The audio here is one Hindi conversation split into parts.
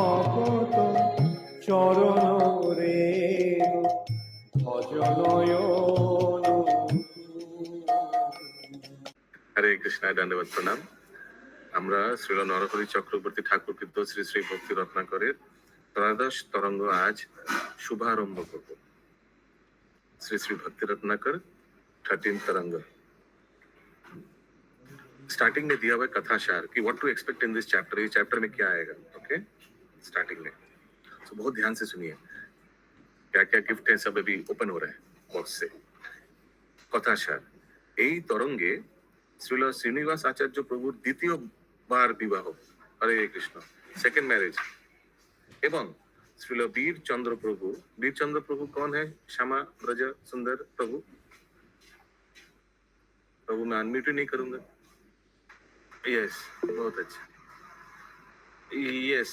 ভকত চরণ রেণু ভজনয়ন। হরে কৃষ্ণ, দণ্ডবত প্রণাম। আমরা শ্রীল নরহরি চক্রবর্তী ঠাকুর কৃত শ্রী শ্রী ভক্তি রত্নাকরের ত্রয়োদশ তরঙ্গ आज शुभारंभ করব। श्री श्री भक्ति रत्नाकर 13 तरंग। स्टार्टिंग में दिया हुआ कथासार कि what to expect in this chapter, ये चैप्टर में क्या आएगा। ओके, स्टार्टिंग में तो बहुत ध्यान से सुनिए, क्या क्या गिफ्ट है सब अभी ओपन हो रहा है बॉक्स से। कथासार, এই তরঙ্গে শ্রীল শ্রীনিবাস আচার্য প্রভুর দ্বিতীয় বার বিবাহ, হরে কৃষ্ণ, सेकंड मैरिज, एवं श्रील वीर चंद्र प्रभु कौन है? श्यामा ब्रज सुंदर प्रभु। प्रभु मैं अनम्यूट ही नहीं करूंगा। यस, बहुत अच्छा। यस,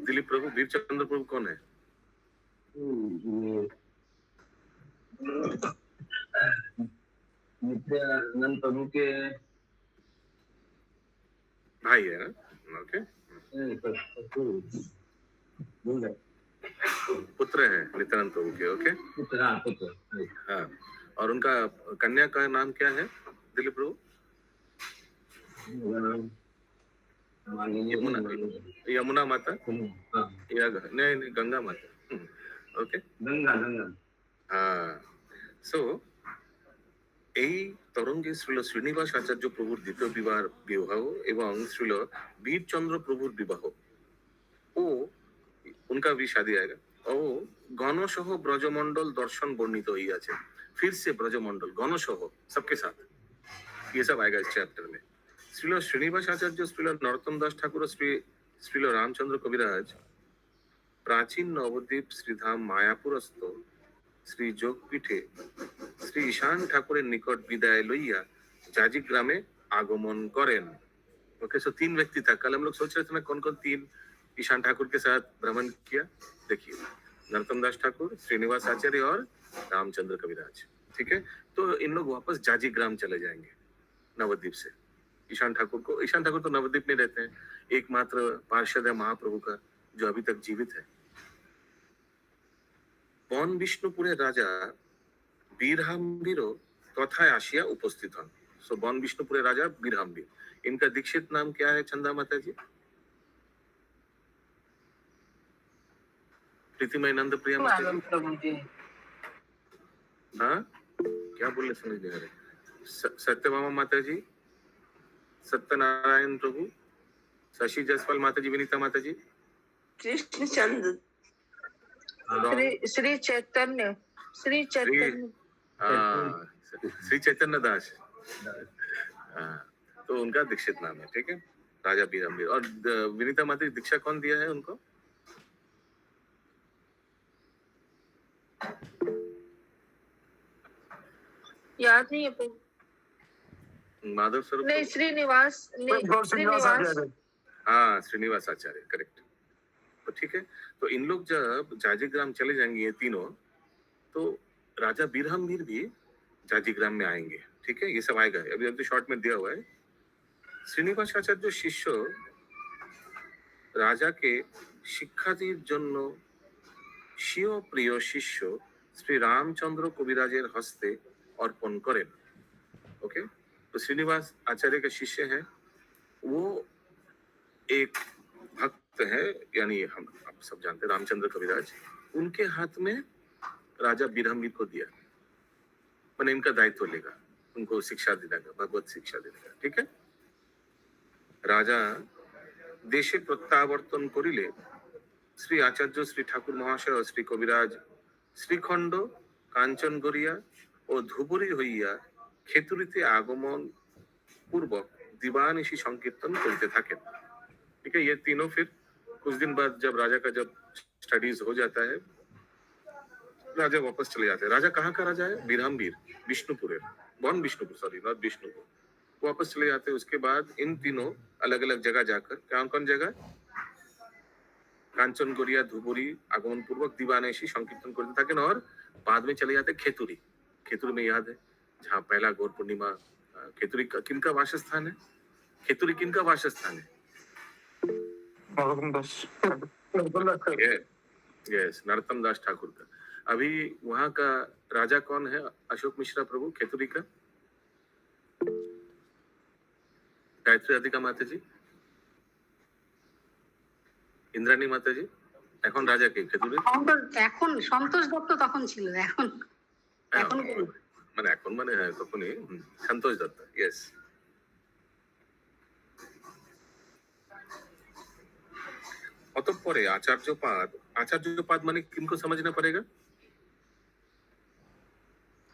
दिलीप प्रभु। वीर चंद्र प्रभु कौन है? नित्यानंद प्रभु के भाई है ना? ओके, पुत्र है नित्यानंद प्रभु के। ओके, पुत्र। हाँ, और उनका कन्या का नाम क्या है दिलीप प्रभु? यमुना माता या नहीं, गंगा माता। ओके, गंगा। हाँ। सो এই তরঙ্গে শ্রীল শ্রীনিবাস আচার্য প্রভুর দ্বিতীয় বিবাহ এবং শ্রীল বীরচন্দ্র প্রভুর বিবাহ ও उनका भी शादी आएगा। ও গণসহ ব্রজমণ্ডল দর্শন বর্ণিত হইয়াছে। फिर से ब्रजमंडल गणसह सबके साथ ये सब आएगा इस चैप्टर में। श्रील श्रीनिवास आचार्य, श्रील नरोत्तम दास ठाकुर, श्रील रामचंद्र कविराज प्राचीन नवद्वीप श्रीधाम मायापुरस्थ श्री जोगपीठे श्री ईशान ठाकुर निकट विदाय लइया जाजी ग्रामे आगमन करें। ओके, सो 3 व्यक्ति था। कल हम लोग सोच रहे थे ना कौन कौन 3 ईशान ठाकुर के साथ भ्रमण किया। देखिए, नरोत्तम दास ठाकुर, श्रीनिवास आचार्य और रामचंद्र कविराज। ठीक है, तो इन लोग वापस जाजी ग्राम चले जाएंगे नवद्वीप से। ईशान ठाकुर तो नवद्वीप में रहते हैं, एकमात्र पार्षद है महाप्रभु का जो अभी तक जीवित है। बन विष्णुपुरेर राजा बीरहाम्बीरो तथाय आशिया उपस्थित हन। सो बन विष्णुपुरेर राजा बीरहाम्बीर, इनका दीक्षित नाम क्या है चंदा माता जी? प्रीतिमय नंद प्रिया माता जी। हाँ, क्या बोले समझ नहीं आ रहे। सत्यभामा माता जी, सत्यनारायण प्रभु, शशि जायसवाल माता जी, विनीता माता जी, कृष्णचंद्र, श्री चैतन्य श्री चैतन्य दास। तो उनका दीक्षित नाम है। ठीक है, राजा बीरहाम्बीर। और विनीता माता जी दीक्षा कौन दिया है उनको? याद नहीं है। माधव स्वरूप नहीं, श्रीनिवास। हाँ, श्रीनिवास आचार्य, करेक्ट। तो ठीक है, तो इन लोग जब जाजीग्राम चले जाएंगे ये तीनों, तो राजा बीरहाम्बीर भी जाजीग्राम में आएंगे। ठीक है, ये सब आएगा। अभी शॉर्ट में दिया हुआ है। श्रीनिवास आचार्य शिष्य राजा के शिक्षादिर जन्य स्वीय प्रिय शिष्य श्री रामचंद्र कविराजेर हस्ते अर्पण करें। ओके, तो श्रीनिवास आचार्य के शिष्य हैं, वो एक भक्त है, यानी हम आप सब जानते हैं रामचंद्र कविराज, उनके हाथ में राजा बीरहाम्बीर को दिया, मैंने इनका दायित्व लेगा, उनको शिक्षा देने का, भगवत शिक्षा देने का। ठीक है, राजा देशे प्रत्यावर्तन करिले श्री आचार्य श्री ठाकुर महाशय श्री कविराज श्रीखंड कांचन गरिया और धुबरी हइया खेतुरीते आगमन पूर्वक दीवानिशी संकीर्तन करते थकें। ठीक है, ये तीनों फिर कुछ दिन बाद जब राजा का जब स्टडीज हो जाता है, राजा वापस चले जाते हैं। राजा कहाँ का राजा है? बीरहाम्बीर, विष्णुपुर, बन विष्णुपुर, सॉरी नॉट विष्णुपुर, वापस चले जाते हैं। उसके बाद इन तीनों अलग अलग जगह जाकर, कौन कौन जगह? कांचन गोरिया धुबुरी आगमन पूर्वक दीवानेशी संकीर्तन करते थकें, और बाद में चले जाते खेतुरी। खेतुरी में याद है जहाँ पहला गौर पूर्णिमा, खेतुरी किनका वासस्थान है? खेतुरी किनका वासस्थान है? यस, नरोत्तम दास ठाकुर का। अभी वहाँ का राजा कौन है? अशोक मिश्रा प्रभु खेतुरी का, गायत्री राधिका माता जी, इंद्राणी माता जी, এখন রাজা কে খেতুরি? এখন সন্তোষ দত্ত তখন ছিল, এখন এখন মানে এখন মানে হ্যাঁ তখনই সন্তোষ দত্ত। यस, অতঃপরে आचार्यपाद माने किनको समझना पड़ेगा?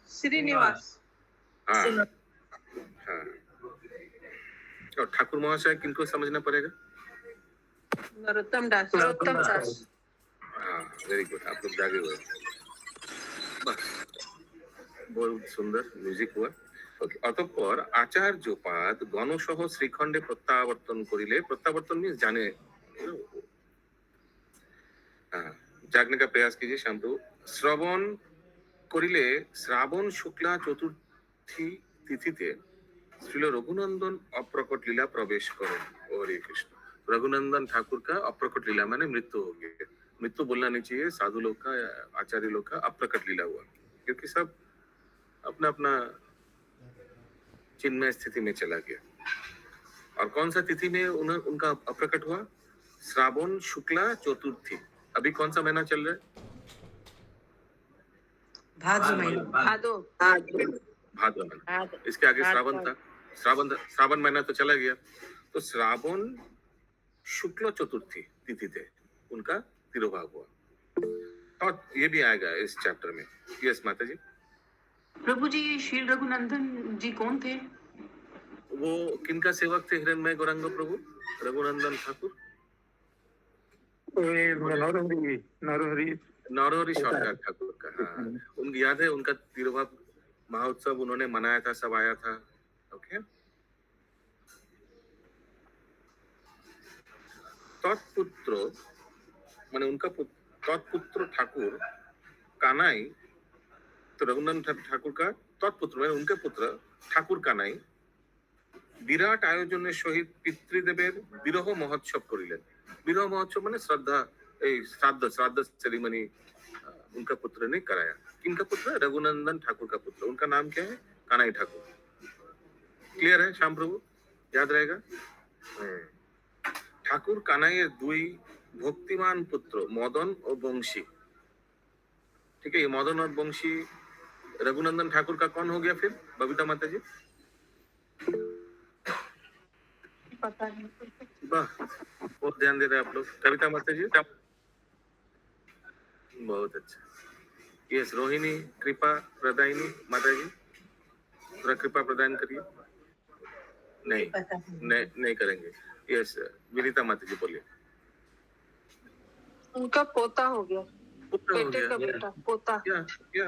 श्रीनिवास हाँ हाँ, और ठाकुर महाशय किनको समझना पड़ेगा? नरोत्तम दास हाँ, वेरी गुड, आप लोग जागे हुए। वाह, बहुत सुंदर म्यूजिक हुआ। ओके, অতঃপর আচার্যপাদ গণসহ শ্রীখণ্ডে প্রত্যাবর্তন করিলে, প্রত্যাবর্তন मीन्स जाने, हाँ, जागने का प्रयास कीजिए शाम को। श्रवण करिले श्रावण शुक्ला चतुर्थी तिथिते श्रील रघुनंदन अप्रकट लीला प्रवेश करें। हरे कृष्ण। रघुनंदन ठाकुर का अप्रकट लीला माने मृत्यु हो गई। मृत्यु बोलना नहीं चाहिए, साधु लोग का, आचार्य लोग का अप्रकट लीला हुआ, क्योंकि सब अपना अपना चिन्मय स्थिति में चला गया। और कौन सा तिथि में उनका अप्रकट हुआ? श्रावण शुक्ला चतुर्थी। अभी कौन सा महीना चल रहा है? भाद्र महीना। भाद्र महीना। इसके आगे श्रावण था, श्रावण महीना तो चला गया। तो श्रावण शुक्ल चतुर्थी तिथि थे उनका तिरुभाव हुआ, और ये भी आएगा इस चैप्टर में। यस माता जी। प्रभु जी, श्री रघुनंदन जी कौन थे? वो किनका सेवक थे? हिरण्मय गौरांग प्रभु, रघुनंदन ठाकुर, नरहरि सरकार ठाकुर का। हाँ, उनको याद है, उनका तिरुभाव महोत्सव उन्होंने मनाया था, सब आया था। ओके, तत्पुत्र माने उनका तत्पुत्र ठाकुर कानाई, तो रघुनंदन ठाकुर का तत्पुत्र माने उनके पुत्र ठाकुर कानाई বিরাট আয়োজনের সহিত পিতৃদেবের বিরহ মহোৎসব করিলেন। বিরহ মহোৎসব মানে श्रद्धा, श्राद्ध सेरेमनी उनका पुत्र ने कराया। किनका पुत्र? रघुनंदन ठाकुर का पुत्र। उनका नाम क्या है? कानाई ठाकुर। क्लियर है श्याम प्रभु? याद रहेगा। ठाकुर कानाইয়ের দুই ভক্তিমান পুত্র মদন ও বংশী। ठीक है, ये मदन और बंशी रघुनंदन ठाकुर का कौन हो गया फिर? बबीता माता जी। वाह, बहुत ध्यान दे रहे हैं आप लोग। कविता माता जी, बहुत अच्छा। यस, रोहिणी कृपा प्रदायिनी माता जी, थोड़ा कृपा प्रदान करिए। नहीं नहीं करेंगे। यस, विनीता माता जी बोलिए। उनका पोता हो गया, पुत्र हो बेटे का गया। बेटा पोता। क्या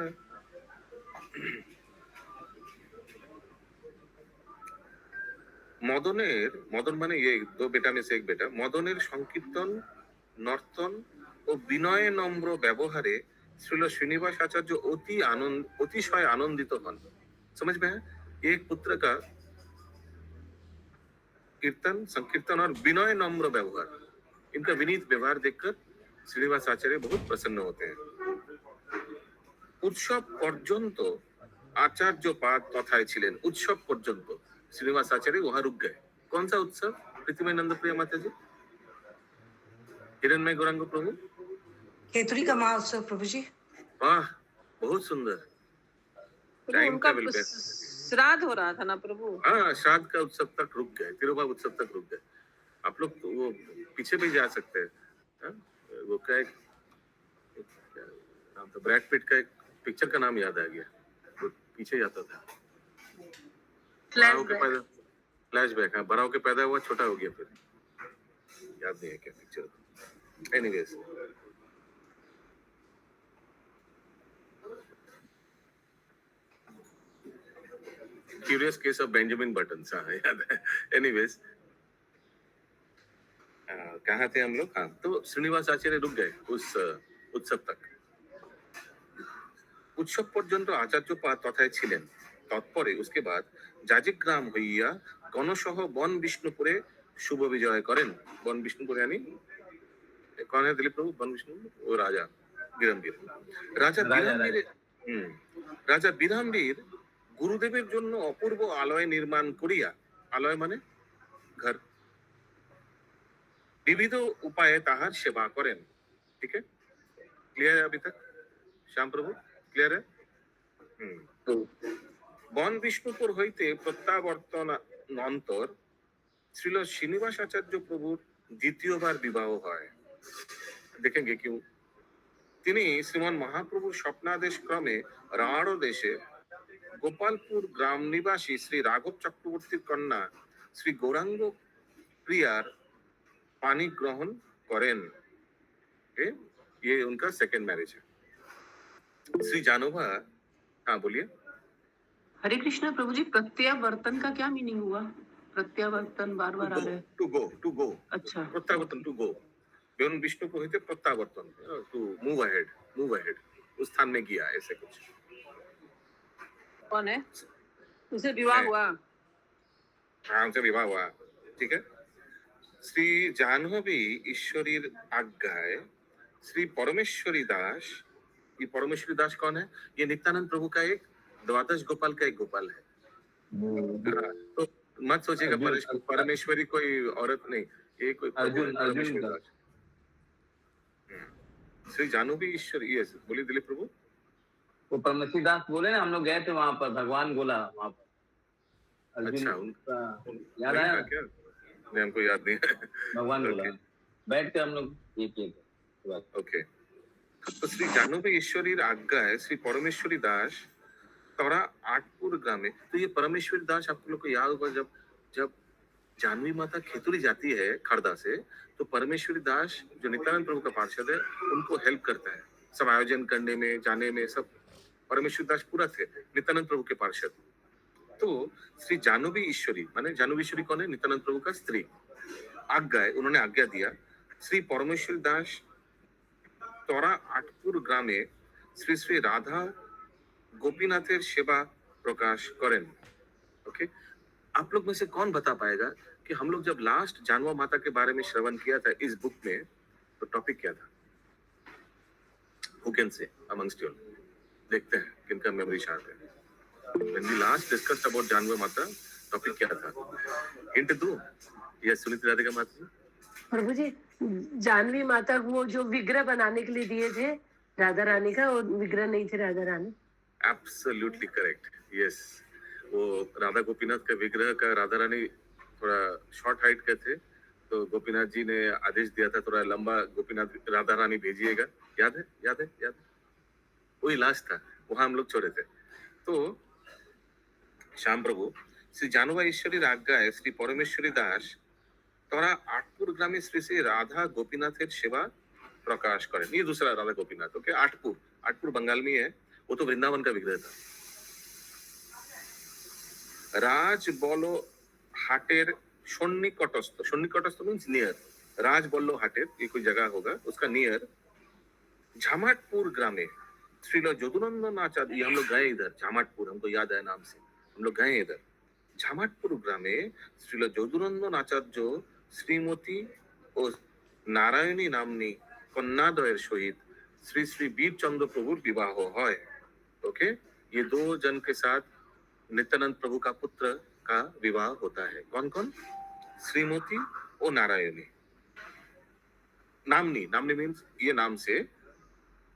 मदन माने ये दो बेटा में से एक बेटा। मदनेर संकीर्तन नर्तन और विनय नम्र व्यवहारे श्रील श्रीनिवास आचार्य अतिशय आनंदित हन। समझ में है? एक पुत्र का कीर्तन संकीर्तन और विनय नम्र व्यवहार, इनका विनीत व्यवहार देखकर श्रीनिवास आचार्य बहुत प्रसन्न होते हैं। उत्सव पर्यंत आचार्यपाद तथाय छिलेन। उत्सव पर्यंत श्रीनिवास आचार्य वहां रुक गए। कौन सा उत्सव? पृथ्वी नंद प्रिया माता जी, हिरण्मय गौरांग प्रभु, खेतुरी का महोत्सव प्रभु जी। वाह, बहुत सुंदर। टाइम उनका टेबल पे, श्राद्ध हो रहा था ना प्रभु। हाँ, श्राद्ध का उत्सव तक रुक गए, तिरुभाव उत्सव तक रुक गए। आप लोग तो वो पीछे भी जा सकते हैं। हाँ? वो क्या नाम था? ब्रैड पिट का एक पिक्चर का नाम याद आ गया, वो पीछे जाता था। फ्लैशबैक। हाँ, बड़ा होके पैदा हुआ, छोटा हो गया, फिर याद नहीं है क्या picture. Anyways, curious case of Benjamin button. हाँ, याद है। एनीवेज, कहाँ थे हम लोग? हाँ, तो श्रीनिवास आचार्य रुक गए उस उत्सव तक। उत्सव पर्यंत आचार्यपाद तथाय छिलेन। तत्परे उसके बाद जाजिग्राम हইয়া গণসহ বন বিষ্ণুপুরে শুভ বিজয় করেন। বন বিষ্ণুপুরে यानी कौन है दिलीप प्रभु वन विष्णु? वो राजा বিরামবীর। রাজা বিরামবীর রাজা বিরামবীর গুরুদেবের জন্য অপূর্ব আলয় নির্মাণ করিয়া, আলয় মানে घर, विविध उपाय ताहार सेवा करें। ठीक है, क्लियर है अभी तक श्याम प्रभु? क्लियर है? बन विष्णुपुर হইতে প্রত্যাবর্তন অন্তর শ্রীল শ্রীনিবাস আচার্য প্রভুর দ্বিতীয়বার বিবাহ হয়। देखेंगे क्यों। তিনি শ্রীমান মহাপ্রভুর স্বপ্নাদেশ ক্রমে রাঢ় দেশে গোপালপুর গ্রাম নিবাসী শ্রী রাঘব চক্রবর্তীর কন্যা শ্রী গৌরাঙ্গ प्रियार पानी ग्रहण करें। ये उनका सेकंड मैरिज है। श्री जानोबा, हाँ बोलिए। हरे कृष्णा प्रभु जी, प्रत्यावर्तन का क्या मीनिंग हुआ? प्रत्यावर्तन बार बार आ रहा है। टू गो अच्छा, प्रत्यावर्तन, टू गो। बेन विष्णु को होते प्रत्यावर्तन, टू मूव अहेड, उस स्थान में गया, ऐसे कुछ। कौन है? उसे विवाह हुआ? हाँ, उनसे विवाह हुआ। ठीक है। श्री जाह्नवी ईश्वरीर आज्ञाय श्री परमेश्वरी दास, ये परमेश्वरी दास कौन है? ये नित्यानंद प्रभु का एक द्वादश गोपाल का एक गोपाल है। तो मत सोचिएगा परमेश्वरी कोई औरत नहीं, ये कोई परमेश्वरी दास। श्री जाह्नवी ईश्वरी, ये बोलिए दिलीप प्रभु। वो परमेश्वरी दास बोले ना, हम लोग गए थे वहां पर, भगवान बोला वहां पर। अच्छा, उनका याद आया क्या? नहीं, हमको याद नहीं है। भगवान बोला, बैठ के हम लोग ये किए थे। ओके, तो श्री जाह्नवी ईश्वरीर आज्ञाय श्री परमेश्वरी दास तोरा आठपुर ग्रामे। तो ये परमेश्वरी दास आप लोग को याद होगा, जब जाह्नवी माता खेतुरी जाती है खड़दा से, तो परमेश्वरी दास जो नित्यानंद प्रभु का पार्षद है उनको हेल्प करता है, सब आयोजन करने में, जाने में, सब परमेश्वरी दास पूरा थे नित्यानंद प्रभु के पार्षद। तो श्री जाह्नवी ईश्वरी माने जाह्नवी ईश्वरी कौन है? नित्यानंद प्रभु का स्त्री। आज्ञा, उन्होंने आज्ञा दिया श्री परमेश्वरी दास तोरा आठपुर ग्रामे श्री श्री राधा गोपीनाथेर सेवा प्रकाश करें। ओके, आप लोग में से कौन बता पाएगा कि हम लोग जब लास्ट जानवा माता के बारे में श्रवण किया था इस बुक में, तो टॉपिक क्या था? Who can say amongst you all? देखते हैं किनका मेमोरी शार्प है। When we last discussed about जानवा माता, टॉपिक क्या था? हिंट दूं? यस, सुनीति राधिका माता जी। प्रभु जी, जानवी माता को वो जो विग्रह बनाने के लिए दिए थे राधा रानी का, वो विग्रह नहीं थे Radha Rani. Absolutely correct, yes. वो राधा गोपीनाथ का विग्रह का, राधा रानी थोड़ा शॉर्ट हाइट के थे, तो गोपीनाथ जी ने आदेश दिया था थोड़ा लंबा गोपीनाथ राधा रानी भेजिएगा। याद है? वही लास्ट था, वहां हम लोग छोड़े थे। तो श्याम प्रभु, श्री जानवा ईश्वरी आज्ञाय श्री परमेश्वरी दास तोरा आठपुर ग्रामे श्री श्री राधा गोपीनाथेर सेवा प्रकाश करें। ये दूसरा राधा गोपीनाथ। ओके, आठपुर बंगाल में है, वो तो वृंदावन का विग्रह था। राज बोलो हाटेर सन्निकटस्थ मीन्स नियर, राज बोलो हाटेर, ये कोई जगह होगा, उसका नियर झामाटपुर ग्रामे श्रील जदुनंदन आचार्य, हम लोग गए इधर झामाटपुर, हमको याद है नाम से, हम लोग गए इधर झामाटपुर ग्रामे श्रील जदुनंदन आचार्य श्रीमती और नारायणी नामनी कन्याद्वयर सहित श्री श्री वीरचंद्र प्रभुर विवाह है। ओके, ये दो जन के साथ नित्यानंद प्रभु का पुत्र का विवाह होता है। कौन कौन? श्रीमती और नारायणी। नामनी मीन्स ये नाम से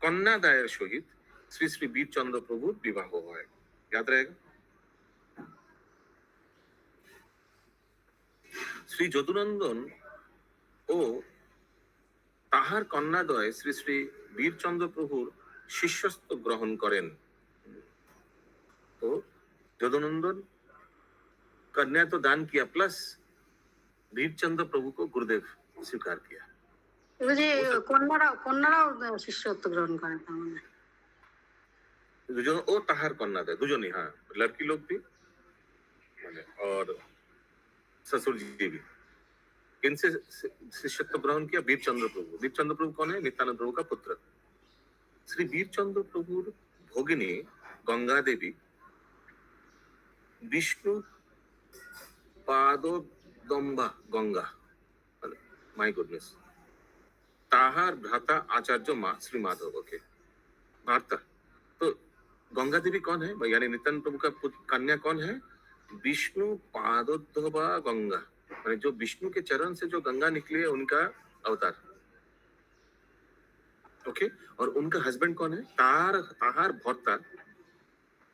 कन्याद्वयर सहित श्री श्री वीरचंद्र प्रभुर विवाह है। याद रहेगा। श्री যদুনন্দন ও তাহার কন্যাদ্বয় শ্রী শ্রী বীরচন্দ্র প্রভুর শিষ্যত্ব গ্রহণ করেন। तो যদুনন্দন कन्या तो दान किया, प्लस वीरचंद्र प्रभु को गुरुदेव स्वीकार किया। मुझे कन्याराও शिष्यत्व ग्रहण करें था मैंने। दुजन ओ ताहार कन्याद्वय, दुजन ही, हाँ, लड़की लोग भी और ससुर जी भी। इनसे शिष्यत्व ग्रहण किया वीरचंद्र प्रभु कौन है? नित्यानंद प्रभु का पुत्र। श्री वीरचंद्र प्रभु भोगिनी गंगा देवी विष्णु पादोदम्बा गंगा, माय गुडनेस, ताहार भ्राता आचार्य श्री माधव। ओके, भ्राता। तो गंगा देवी कौन है, यानी नित्यानंद प्रभु का कन्या कौन है? विष्णु पादोद्भवा गंगा, माने जो विष्णु के चरण से जो गंगा निकली है उनका अवतार। ओके, और उनका हस्बैंड कौन है? ताहार भर्ता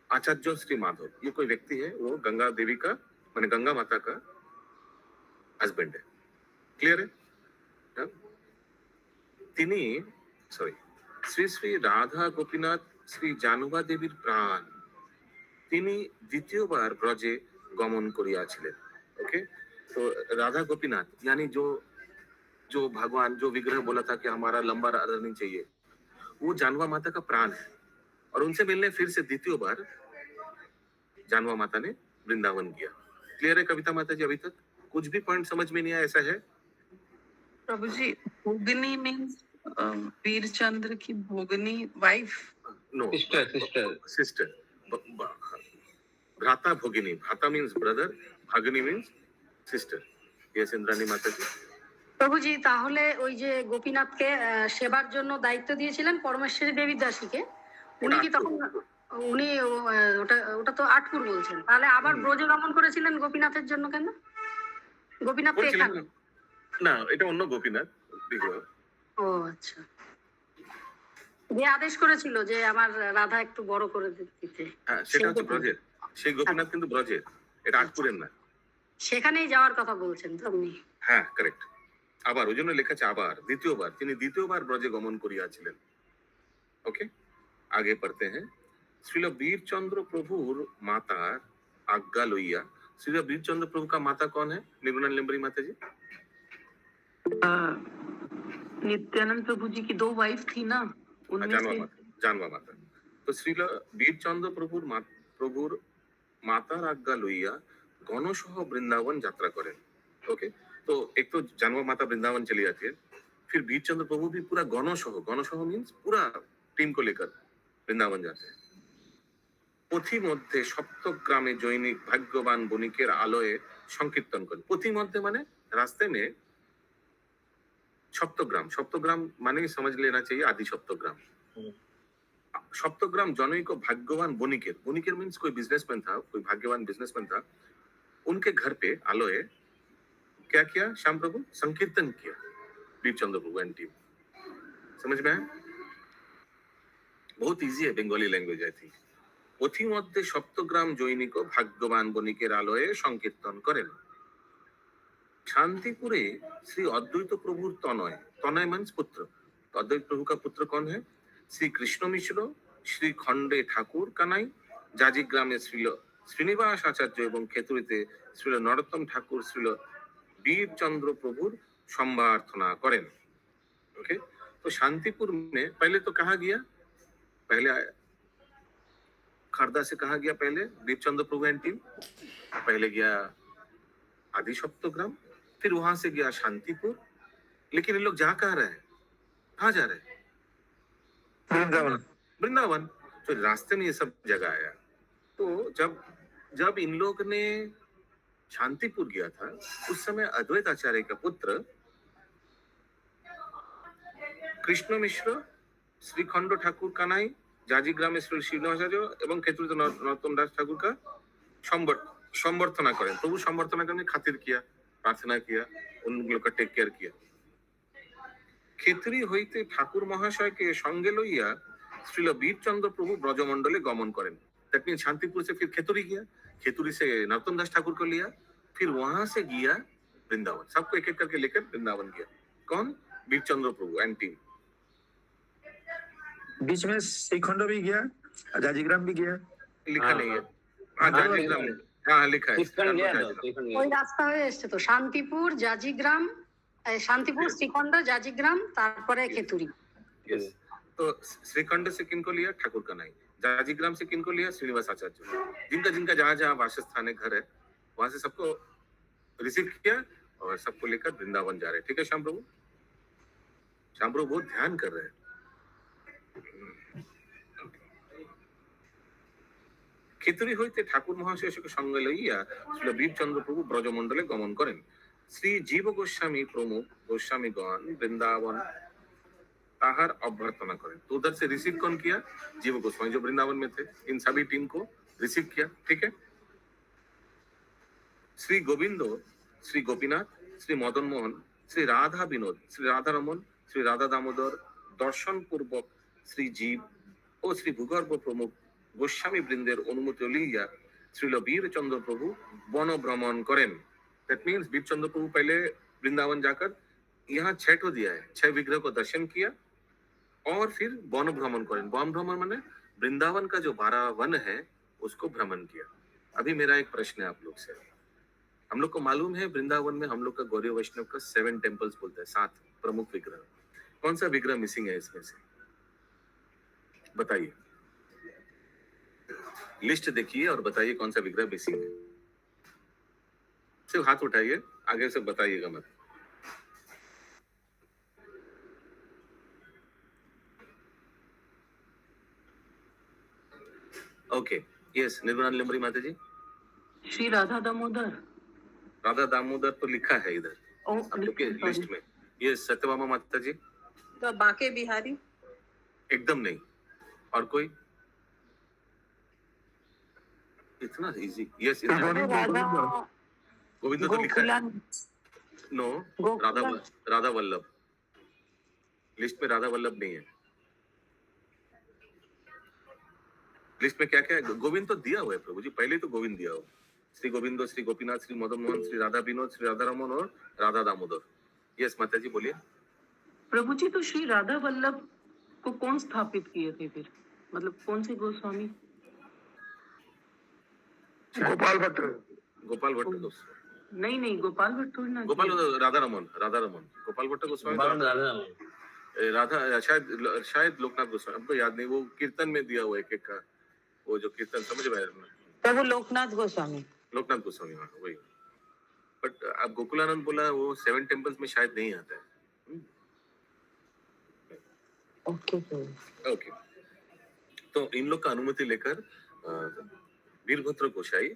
आचार्य श्री माधव। ये कोई व्यक्ति है, वो गंगा देवी का माने गंगा माता का हस्बैंड है। क्लियर है? हाँ? তিনি শ্রী শ্রী রাধা গোপীনাথ শ্রী জানুবা দেবীর প্রাণ, তিনি দ্বিতীয়বার ব্রজে গমন করিয়াছিলেন। ओके, तो राधा गोपीनाथ यानी जो जो भगवान जो विग्रह बोला था कि हमारा लंबा राधा नहीं चाहिए, वो जानवा माता का प्राण है। और उनसे मिलने फिर से द्वितीय बार जानवा माता ने वृंदावन किया। क्लियर है कविता माता जी? अभी तक कुछ भी पॉइंट समझ में नहीं आया ऐसा है? प्रभु जी, भोगनी मीन्स वीरचंद्र की भोगनी वाइफ? No, sister. भ्राता भोगिनी, भ्राता मीन्स ब्रदर, भगिनी मीन्स सिस्टर। यस इंद्राणी माता जी। প্রভুজি, তাহলে ওই যে গোপীনাথকে সেবার জন্য দায়িত্ব দিয়েছিলেন পরমেশ্বরী দেবী দাসীকে, উনি কি তখন উনি ওটা ওটা তো আটপুর বলছেন, তাহলে আবার ব্রজে গমন করেছিলেন গোপীনাথের জন্য কেন? গোপীনাথ তো এখানে না, এটা অন্য গোপীনাথ বিগ্রহ। ও আচ্ছা, যে আদেশ করেছিল যে আমার রাধা একটু বড় করে দিতে। হ্যাঁ, সেটা হচ্ছে ব্রজের, সেই গোপীনাথ কিন্তু ব্রজের, এটা আটপুরের না। সেখানেই যাওয়ার কথা বলছেন তো আপনি? হ্যাঁ, কারেক্ট। আবার ওই জন্য লেখা আছে আবার, দ্বিতীয়বার, তিনি দ্বিতীয়বার ব্রজে গমন করিয়াছিলেন। ওকে, আগে পড়তে हैं। श्रील वीरचंद्र प्रभुर मातार आज्ञा लइया। श्रील वीरचंद्र प्रभु का माता कौन है? निर्गुणा लिम्बरी माता जी। नित्यानंद प्रभु जी की 2 वाइफ थी ना, उनमें से जानवा माता। तो श्रील वीरचंद्र प्रभुर मातार आज्ञा लइया गणसह वृंदावन यात्रा करें। ओके, तो एक तो जानवा माता वृंदावन चली जाती है, फिर वीरचंद्र प्रभु भी पूरा गणसह मीन्स पूरा टीम को लेकर वृंदावन जाते हैं। পথি মধ্যে সপ্তগ্রামে জৈনিক ভাগ্যবান বণিকের আলোয় সংকীর্তন করেন। পথি মধ্যে মানে रास्ते में सप्तग्राम माने समझ लेना चाहिए आदि सप्तग्राम जनैक भाग्यवान बणिकेर मीन्स कोई बिजनेसमैन था, कोई भाग्यवान बिजनेसमैन था। उनके घर पे आलोय क्या किया? श्याम प्रभु संकीर्तन किया, वीरचंद्र प्रभु एंड टीम। समझ में आया? बहुत इजी है, बंगाली लैंग्वेज आई थिंक। পথি মধ্যে সপ্তগ্রাম জৈনিক ভাগ্যবান বণিকের আলোয়ে সংকীর্তন করেন। शांतिपुरे श्री अद्वैत प्रभुर तनय मीन्स पुत्र। तो अद्वैत प्रभु का पुत्र कौन है? श्री कृष्ण मिश्र, श्री खंडे ठाकुर कानाई, जाजिग्रामे श्रील श्रीनिवास आचार्य एवं खेतुरीते श्रील नरोत्तम ठाकुर श्रील वीरचंद्र प्रभुर संबर्धना करें। ओके, तो शांतिपुर में पहले तो कहा गया, पहले खरदा से कहा गया पहले वीरचंद्र प्रभु एंड टीम, पहले गया आदि सप्तग्राम, फिर वहां से गया शांतिपुर। लेकिन इन लोग जा कहाँ रहे हैं? कहाँ जा रहे हैं? वृंदावन। तो रास्ते में ये सब जगह आया। तो जब इन लोग ने शांतिपुर गया था, उस समय अद्वैत आचार्य का पुत्र कृष्ण मिश्र, श्रीखंड ठाकुर कानाई, जाजिग्राम में श्री श्रीनिवासाचार्य एवं खेतुरी नरोत्तम दास ठाकुर का संबर्धना करें। प्रभु संबर्धना करने खातिर किया, प्रार्थना किया, उन लोग का टेक केयर किया। खेतुरी হইতে ঠাকুর মহাশয়কে সঙ্গে লইয়া শ্রীল वीरचंद्र प्रभु ब्रजमंडले गमन करें। दैट मीन शांतिपुर से फिर खेतुरी गया, खेतुरी से नरोत्तम दास ठाकुर को लिया, फिर वहां से गया वृंदावन। सबको एक एक करके लेकर वृंदावन गया। कौन? वीरचंद्र प्रभु एंड टीम। बीच में श्रीखंड भी गया, जाजिग्राम भी गया, लिखा नहीं है। हाँ, जाजिग्राम, हाँ लिखा है। ওই রাস্তা হয়ে এসছে তো, শান্তিপুর, জাজিগ্রাম, শান্তিপুর, শ্রীখণ্ড, জাজিগ্রাম, তারপরে খেতুরি। यस, तो श्रीखंड से किनको लिया? ठाकुर का नहीं। जाजिग्राम से किनको लिया? श्रीनिवास आचार्य। जिनका जिनका जहाँ जहाँ वासस्थान है, घर है, वहां से सबको रिसीव किया और सबको लेकर वृंदावन जा रहे। ठीक है श्याम प्रभु? श्याम प्रभु बहुत ध्यान कर रहे हैं। खेतुरी হইতে ঠাকুর মহাশয়কে সঙ্গে লইয়া শ্রী वीरचंद्र प्रभु ব্রজমণ্ডলে গমন করেন। শ্রী জীব গোস্বামী প্রমুখ গোস্বামীগণ বৃন্দাবন ताहार अभ्यर्थना करें। तो उधर से रिसीव कौन किया? जीव गोस्वामी जो वृंदावन में थे, इन सभी टीम को रिसीव किया। ठीक है। श्री गोविंदो, श्री गोपीनाथ, श्री मदन मोहन, श्री राधा विनोद, श्री राधा रमन, श्री राधा दामोदर दर्शन पूर्वक श्री जीव और श्री भूगर्भ प्रमुख गोस्वामी वृंदेर अनुमति लिया श्रील वीर चंद्र प्रभु वन भ्रमण करें। दैट मीन्स वीर चंद्र प्रभु पहले वृंदावन जाकर यहाँ 6 ठो दिया है, 6 विग्रह को दर्शन किया और फिर वन भ्रमण करें। वन भ्रमण माने वृंदावन का जो 12 वन है उसको भ्रमण किया। अभी मेरा एक प्रश्न है आप लोग से। हम लोग को मालूम है वृंदावन में हम लोग का गौरी वैष्णव का 7 टेम्पल्स बोलते हैं, 7 प्रमुख विग्रह। कौन सा विग्रह मिसिंग है इसमें से? बताइए, लिस्ट देखिए और बताइए कौन सा विग्रह मिसिंग है। सिर्फ हाथ उठाइए, आगे से बताइएगा मत। ओके, यस, निर्मला निलंबरी माता जी। श्री राधा दामोदर। राधा दामोदर तो लिखा है इधर ओ, आप लोग के लिस्ट में। ये सत्यभामा माता जी। तो बाके बिहारी। एकदम नहीं। और कोई? इतना इजी। यस, गोविंद तो लिखा है। नो, राधा वल्लभ। लिस्ट में राधा वल्लभ नहीं है। लिस्ट में क्या क्या है? गोविंद तो दिया हुआ है प्रभु जी, पहले तो गोविंद दिया हुआ। श्री गोविंदो, श्री गोपीनाथ, श्री मदन मोहन, श्री राधा विनोद, श्री राधा रमन और राधा दामोदर। यस माता जी बोलिए। प्रभु जी, तो श्री राधा वल्लभ को कौन स्थापित किए थे फिर? मतलब कौन से गोस्वामी? गोपाल भट्ट। गोपाल भट्ट गोस्वामी। नहीं, गोपाल भट्ट थोड़ी ना। गोपाल राधा रमन गोपाल भट्ट गोस्वामी तो राधा शायद लोकनाथ गोस्वामी, हमको याद नहीं। वो कीर्तन में दिया हुआ एक का, वो जो कीर्तन समझ में आया प्रभु लोकनाथ गोस्वामी। लोकनाथ गोस्वामी, हाँ वही। बट अब गोकुलानंद बोला वो 7 टेम्पल्स में शायद नहीं आता है। ओके, तो इन लोग का अनुमति लेकर वीरभद्र गोसाई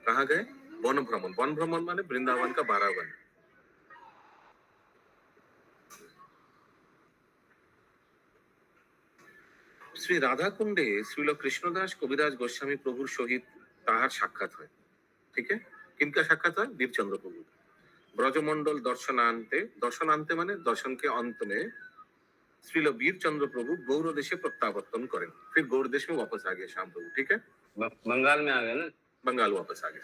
कहाँ गए? वन भ्रमण। वन भ्रमण माने वृंदावन का 12 वन। श्री राधा कुंडे श्रील कृष्णदास कविराज गोस्वामी प्रभुर सहित ताहार साक्षात है। ठीक है, किनका साक्षात है? वीर चंद्र प्रभु। ब्रजमंडल दर्शनांते माने दर्शन के अंत में श्रील वीर चंद्र प्रभु गौर देशे प्रत्यावर्तन करें। फिर गौर देश में वापस आ गए श्याम प्रभु। ठीक है, बंगाल में आ गए ना, बंगाल वापस आ गए।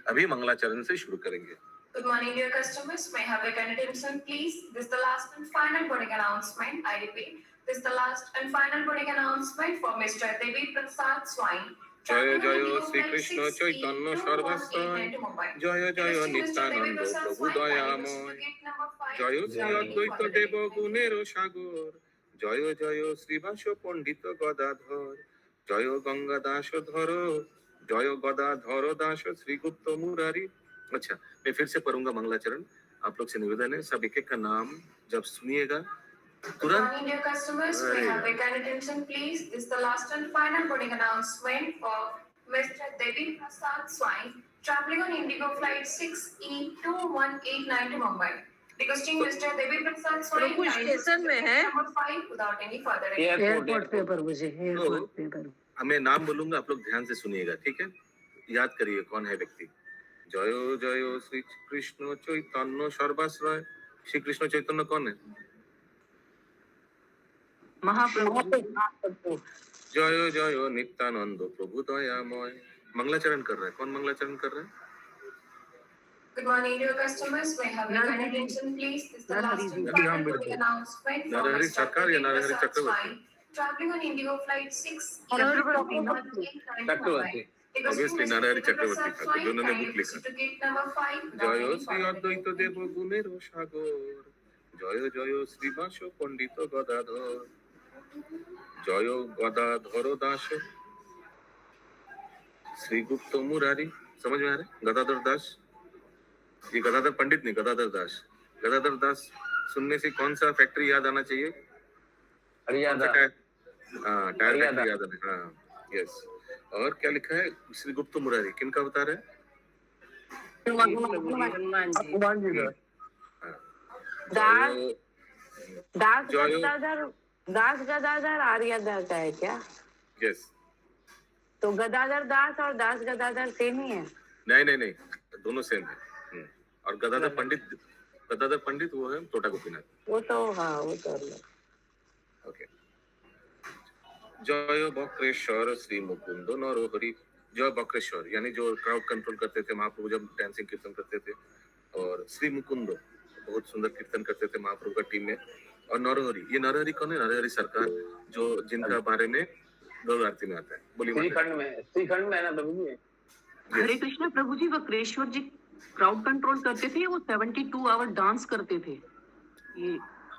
अभी मंगलाचरण से शुरू करेंगे। Good morning, dear customers. May I have your kind attention, please? This is the last and final boarding announcement. I repeat, this is the last and final boarding announcement for Mr. Devi Prasad Swine. जय जय श्री कृष्ण चैतन्य सर्वस्वय, जय जय नित्यानंद प्रभु दयामय, जय श्री अद्वैत देव गुणेर सागर, जय जय श्रीवास पंडित गदाधर, जय गंगा दास धर, जय गदाधर दास श्री गुप्त मुरारी। अच्छा, मैं फिर से पढ़ूंगा मंगलाचरण। आप लोग से निवेदन है, सब एक एक का नाम जब सुनिएगा Good तुरंत। morning, dear customers. May I have your kind attention, please? This is the last and final boarding announcement for Mr. Devi Prasad Swine, traveling on Indigo flight 6E2189 to Mumbai. Requesting Mr. Devi Prasad Swine. Prabhu station में है। Number 5 without any further ado. Airport पे पर मुझे एयरपोर्ट पे पर। मैं नाम बोलूंगा, आप लोग ध्यान से सुनिएगा। ठीक है, याद करिए कौन है व्यक्ति। जय जय श्री कृष्ण चैतन्य सर्वाश्रय। श्री कृष्ण चैतन्य कौन है? महाप्रभु। जय जय नित्यानंद प्रभु दयामय। मंगलाचरण कर रहा है कौन? मंगलाचरण कर रहा है? Good morning, dear customers. May I have your kind attention, please? This is the last and final boarding announcement for Narhari Mr. सरकार या Devi Narhari Prasad Chakraborty? Swine, traveling on Indigo flight 6E2189 to Chakraborty. Mumbai. Obviously, Narhari चक्रवर्ती था, तो दोनों ने बुक लिखा। जय श्री अद्वैत देव गुणेर सागर, जय जय श्रीवास पंडित गदाधर, जय गदाधर दास श्री गुप्त मुरारी। समझ में आ रहा है? गदाधर दास, ये गदाधर पंडित नहीं, गदाधर दास। गदाधर दास सुनने से कौन सा फैक्ट्री याद आना चाहिए? हरियाणा। हाँ, टायर फैक्ट्री याद आना। हाँ, यस। और क्या लिखा है? श्री गुप्त मुरारी किनका अवतार है? हनुमान जी। दास दास जय गदाधर दास गदाधर आर्यधर का है क्या? यस। तो गदाधर दास और दास गदाधर सेम ही है? नहीं नहीं नहीं, दोनों सेम है। और गदाधर पंडित वो है टोटा गोपीनाथ। वो तो हाँ, वो तो अलग। ओके। जय बक्रेश्वर श्री मुकुंद नरहरि। जय बक्रेश्वर यानी जो क्राउड कंट्रोल करते थे महाप्रभु जब डांसिंग कीर्तन करते थे, और श्री मुकुंद बहुत सुंदर कीर्तन करते थे महाप्रभु का टीम में। और नरहरि, ये नरहरि कौन है? नरहरि सरकार, जो जिनका बारे में गौर आरती में आता है। बोलिए श्रीखंड में है ना प्रभु जी। हरे कृष्ण प्रभु जी, वक्रेश्वर जी क्राउड कंट्रोल करते थे, वो 72 आवर डांस करते थे, ये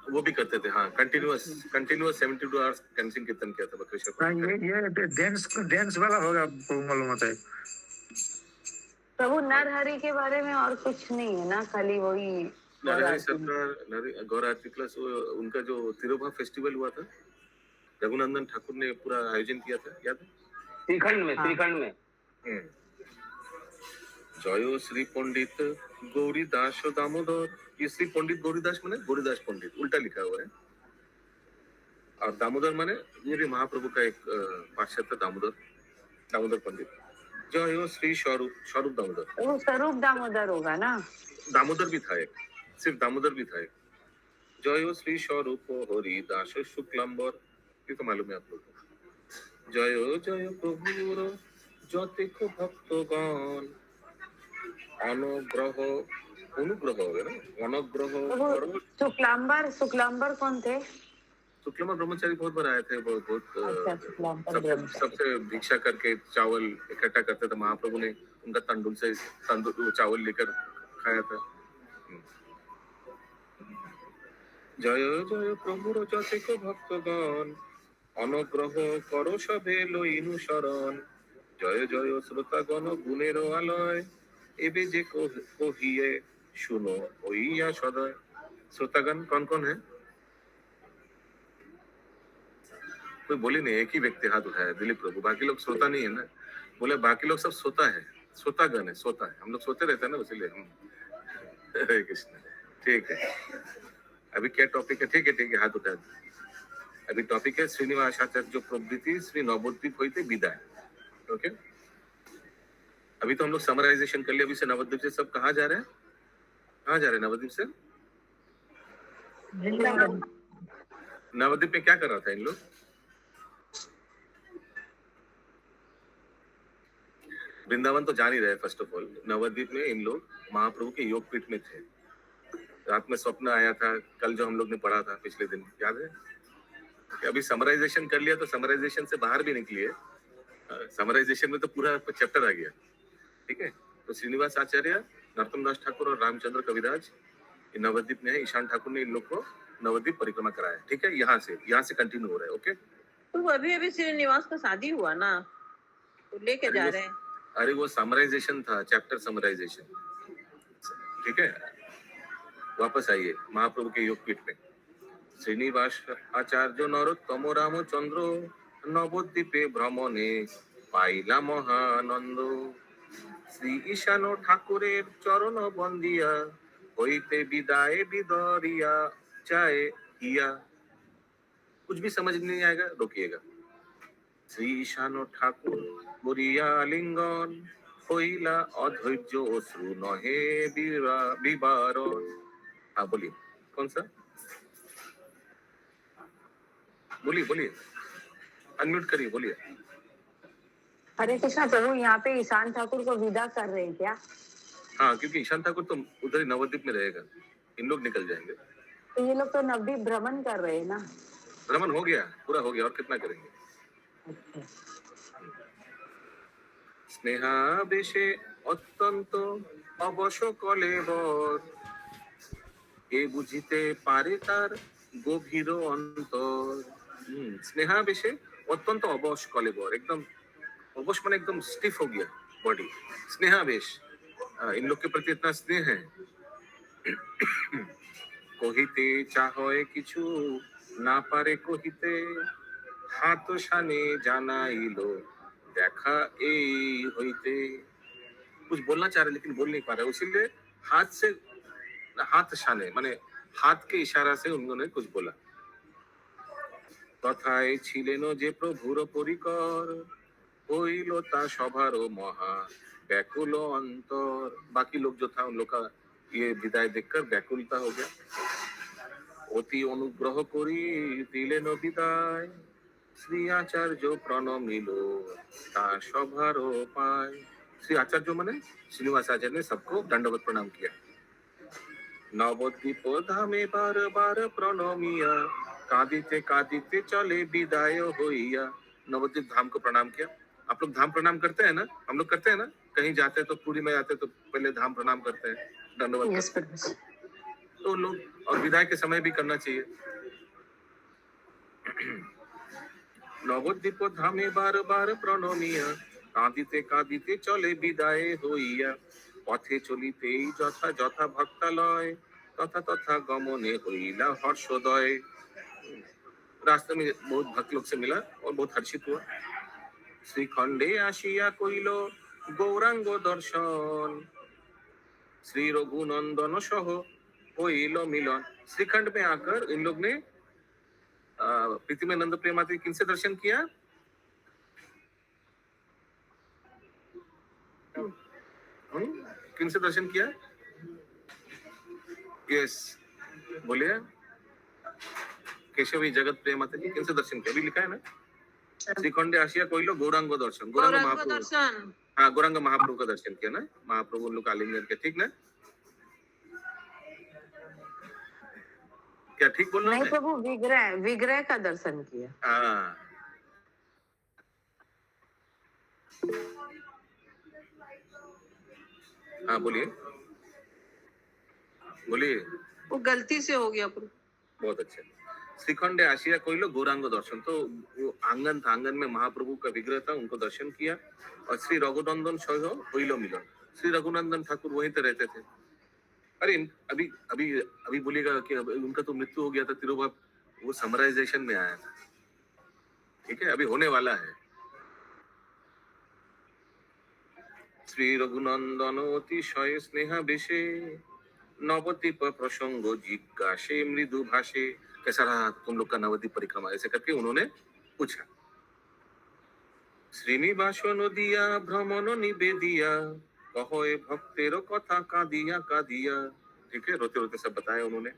वो भी करते थे। हाँ, कंटिन्यूअस 72 आवर्स डांसिंग कीर्तन किया था बक्रेश्वर। हाँ, ये डांस वाला होगा मालूम होता है। प्रभु नरहरि के बारे में और कुछ नहीं है ना, खाली वही नरहरि सरकार, गौर आरती प्लस उनका जो तिरुभा फेस्टिवल हुआ था, रघुनंदन ठाकुर ने पूरा आयोजन किया था, याद है? श्रीखंड में जयो श्री पंडित गौरी दास दामोदर। ये श्री पंडित गौरीदास माने गौरीदास पंडित, उल्टा लिखा हुआ है। और दामोदर माने ये भी महाप्रभु का एक पाश्चात्य दामोदर पंडित। जयो श्री स्वरूप दामोदर। वो स्वरूप दामोदर होगा ना? दामोदर भी था एक, सिर्फ दामोदर भी था एक। जयो श्री स्वरूप हरि दास शुक्लांबर, ये तो मालूम है आप लोग को। जयो जय प्रभुर जतिक भक्तगण अनुग्रह हो गया ना, अनुग्रह। शुक्लांबर कौन थे? शुक्लांबर ब्रह्मचारी बहुत बार आए थे, अच्छा, शुक्लांबर ब्रह्मचारी। सबसे भिक्षा करके चावल इकट्ठा करते थे। महाप्रभु ने उनका तंदूर चावल लेकर खाया था। जय जय प्रभुर जतिक भक्तगण अनुग्रह करो सभे लइनु शरण। जय जय श्रोतागण गुणेर आलय एबे जे कहिए सुनो ओइया सदय। श्रोतागण कौन कौन है? कोई बोले नहीं, एक ही व्यक्ति हाथ उठाया, दिलीप प्रभु। बाकी लोग श्रोता नहीं है ना, बोले बाकी लोग सब सोता है, श्रोतागण है, सोता है। हम लोग सोते रहते हैं ना, इसलिए हरे कृष्ण। ठीक है, अभी क्या टॉपिक है? ठीक है, हाथ उठा दो। अभी टॉपिक है श्रीनिवास आचार्य जो प्रवृत्ति श्री नवद्वीप होते विदाय। ओके, अभी तो हम लोग समराइजेशन कर लिया। अभी से नवद्वीप से सब कहाँ जा रहे हैं? नवद्वीप से नवद्वीप में क्या कर रहा था इन लोग? वृंदावन तो जान ही रहे। फर्स्ट ऑफ ऑल नवद्वीप में इन लोग महाप्रभु के योग पीठ में थे। रात में स्वप्न आया था, कल जो हम लोग ने पढ़ा था पिछले दिन, याद है? अभी समराइजेशन कर लिया तो समराइजेशन से बाहर भी निकलिए। समराइजेशन में तो पूरा चैप्टर आ गया। ठीक है, तो श्रीनिवास आचार्य, नरोत्तम दास ठाकुर और रामचंद्र कविराज नवद्वीप में है। ईशान ठाकुर ने इन लोग को नवद्वीप परिक्रमा कराया। ठीक है, यहाँ से कंटिन्यू हो रहा है। ओके, तो अभी श्रीनिवास का शादी हुआ ना, तो लेके जा रहे हैं। अरे वो समराइजेशन था, चैप्टर समराइजेशन। ठीक है, वापस आइए महाप्रभु के योग पीठ में। श्रीनिवास आचार्य नरोत्तम रामचंद्र नवद्वीपे भ्रमणे पाइला महानंद। श्री ईशान ठाकुरेर चरण बंदिया होइते विदाय विदरिया चाहे हिया। कुछ भी समझ नहीं आएगा, रोकिएगा। श्री ईशान ठाकुर बुरिया लिंगन होइला अधैर्य अश्रु नहे विवारण। हाँ बोलिए, कौन सा? बोलिए, अनम्यूट करिए, बोलिए। हरे कृष्णा प्रभु, यहाँ पे ईशान ठाकुर को विदा कर रहे हैं क्या? हाँ, क्योंकि ईशान ठाकुर तो उधर ही नवद्वीप में रहेगा, इन लोग निकल जाएंगे। तो ये लोग तो नवद्वीप भ्रमण कर रहे हैं ना? भ्रमण हो गया, पूरा हो गया, और कितना करेंगे? अच्छा। स्नेहावेशे অত্যন্ত অবশ কলেবর এ বুঝিতে পারে তার গভীর অন্তর। স্নেহাবেশে অত্যন্ত অবশ কলেবর, एकदम अवश माने एकदम स्टिफ हो गया बॉडी। स्नेहावेश, इन लोग के प्रति इतना स्नेह है। কহিতে চাহে কিছু না পারে কহিতে হাত শানে জানাইলো দেখা এই হইতে। कुछ बोलना चाह रहे लेकिन बोल नहीं पा रहे, इसीलिए हाथ शाने माने हाथ के इशारा से उन्होंने कुछ बोला। তথায় ছিলেন যে প্রভুর পরিকর, হইল তা সভারও মহা व्याकुल अंतर। बाकी लोग जो था उन लोग का ये विदाई देखकर व्याकुलता हो गया। অতি অনুগ্রহ করি দিলেন বিদায়, শ্রী আচার্য প্রণমিল তা সভারও পায়। श्री आचार्य माने श्रीनिवास आचार्य ने सबको दंडवत प्रणाम किया। नवद्वीप धामे बार बार प्रणमिया, कादिते कादिते चले विदाय होइया। नवद्वीप धाम को प्रणाम किया। आप लोग धाम प्रणाम करते हैं ना? हम लोग करते हैं ना? कहीं जाते हैं तो पुरी में जाते हैं तो पहले धाम प्रणाम करते हैं, दंडवत यस करते हैं। तो लोग और विदाई के समय भी करना चाहिए। नवद्वीप धामे बार बार प्रणमिया, कादिते कादिते चले विदाय होइया। पथे चलितेई যথা যথা ভক্তালয়, तथा तथा गमने होइला हर्षोदय। रास्ते में बहुत भक्त लोग से मिला और बहुत हर्षित हुआ। श्रीखंडे आशिया कइलो गौरांग दर्शन, श्री रघुनंदन सह होइलो मिलन। श्रीखंड में आकर इन लोग ने प्रीति में नंद प्रेमाती किनसे दर्शन किया? किनसे दर्शन किया? यस बोलिए। केशवी जगत प्रेमाती जी किनसे दर्शन किया? अभी लिखा है ना, श्रीखंडे आशिया कोइलो गौरांग दर्शन। गौरांग महाप्रभु, हाँ गौरांग महाप्रभु का दर्शन किया ना, महाप्रभु उन लोग का आलिंगन किया, ठीक ना? क्या ठीक बोल रहा हूं नहीं मैं? प्रभु, विग्रह विग्रह का दर्शन किया। हाँ हाँ बोलिए बोलिए। वो गलती से हो गया प्रभु। बहुत अच्छे। श्रीखंडे आशिया कोइलो गौरांग दर्शन, तो वो आंगन था, आंगन में महाप्रभु का विग्रह था, उनको दर्शन किया। और श्री रघुनंदन सह होइलो मिलन, श्री रघुनंदन ठाकुर वहीं पे रहते थे। अरे अभी अभी अभी बोलिएगा कि उनका तो मृत्यु हो गया था तिरुभाव, वो समराइजेशन में आया था, ठीक है, अभी होने वाला है। श्री रघुनंदन अतिशय स्नेहा बेशे, नवद्वीप प्रसंग जिज्ञासे मृदु भाषे। कैसा रहा तुम लोग का नवद्वीप परिक्रमा, ऐसे करके उन्होंने पूछा। श्रीनिवास नदिया भ्रमण निवेदिया, कहोए भक्तेरो कथा कादिया कादिया। ठीक है, रोते रोते सब बताया उन्होंने।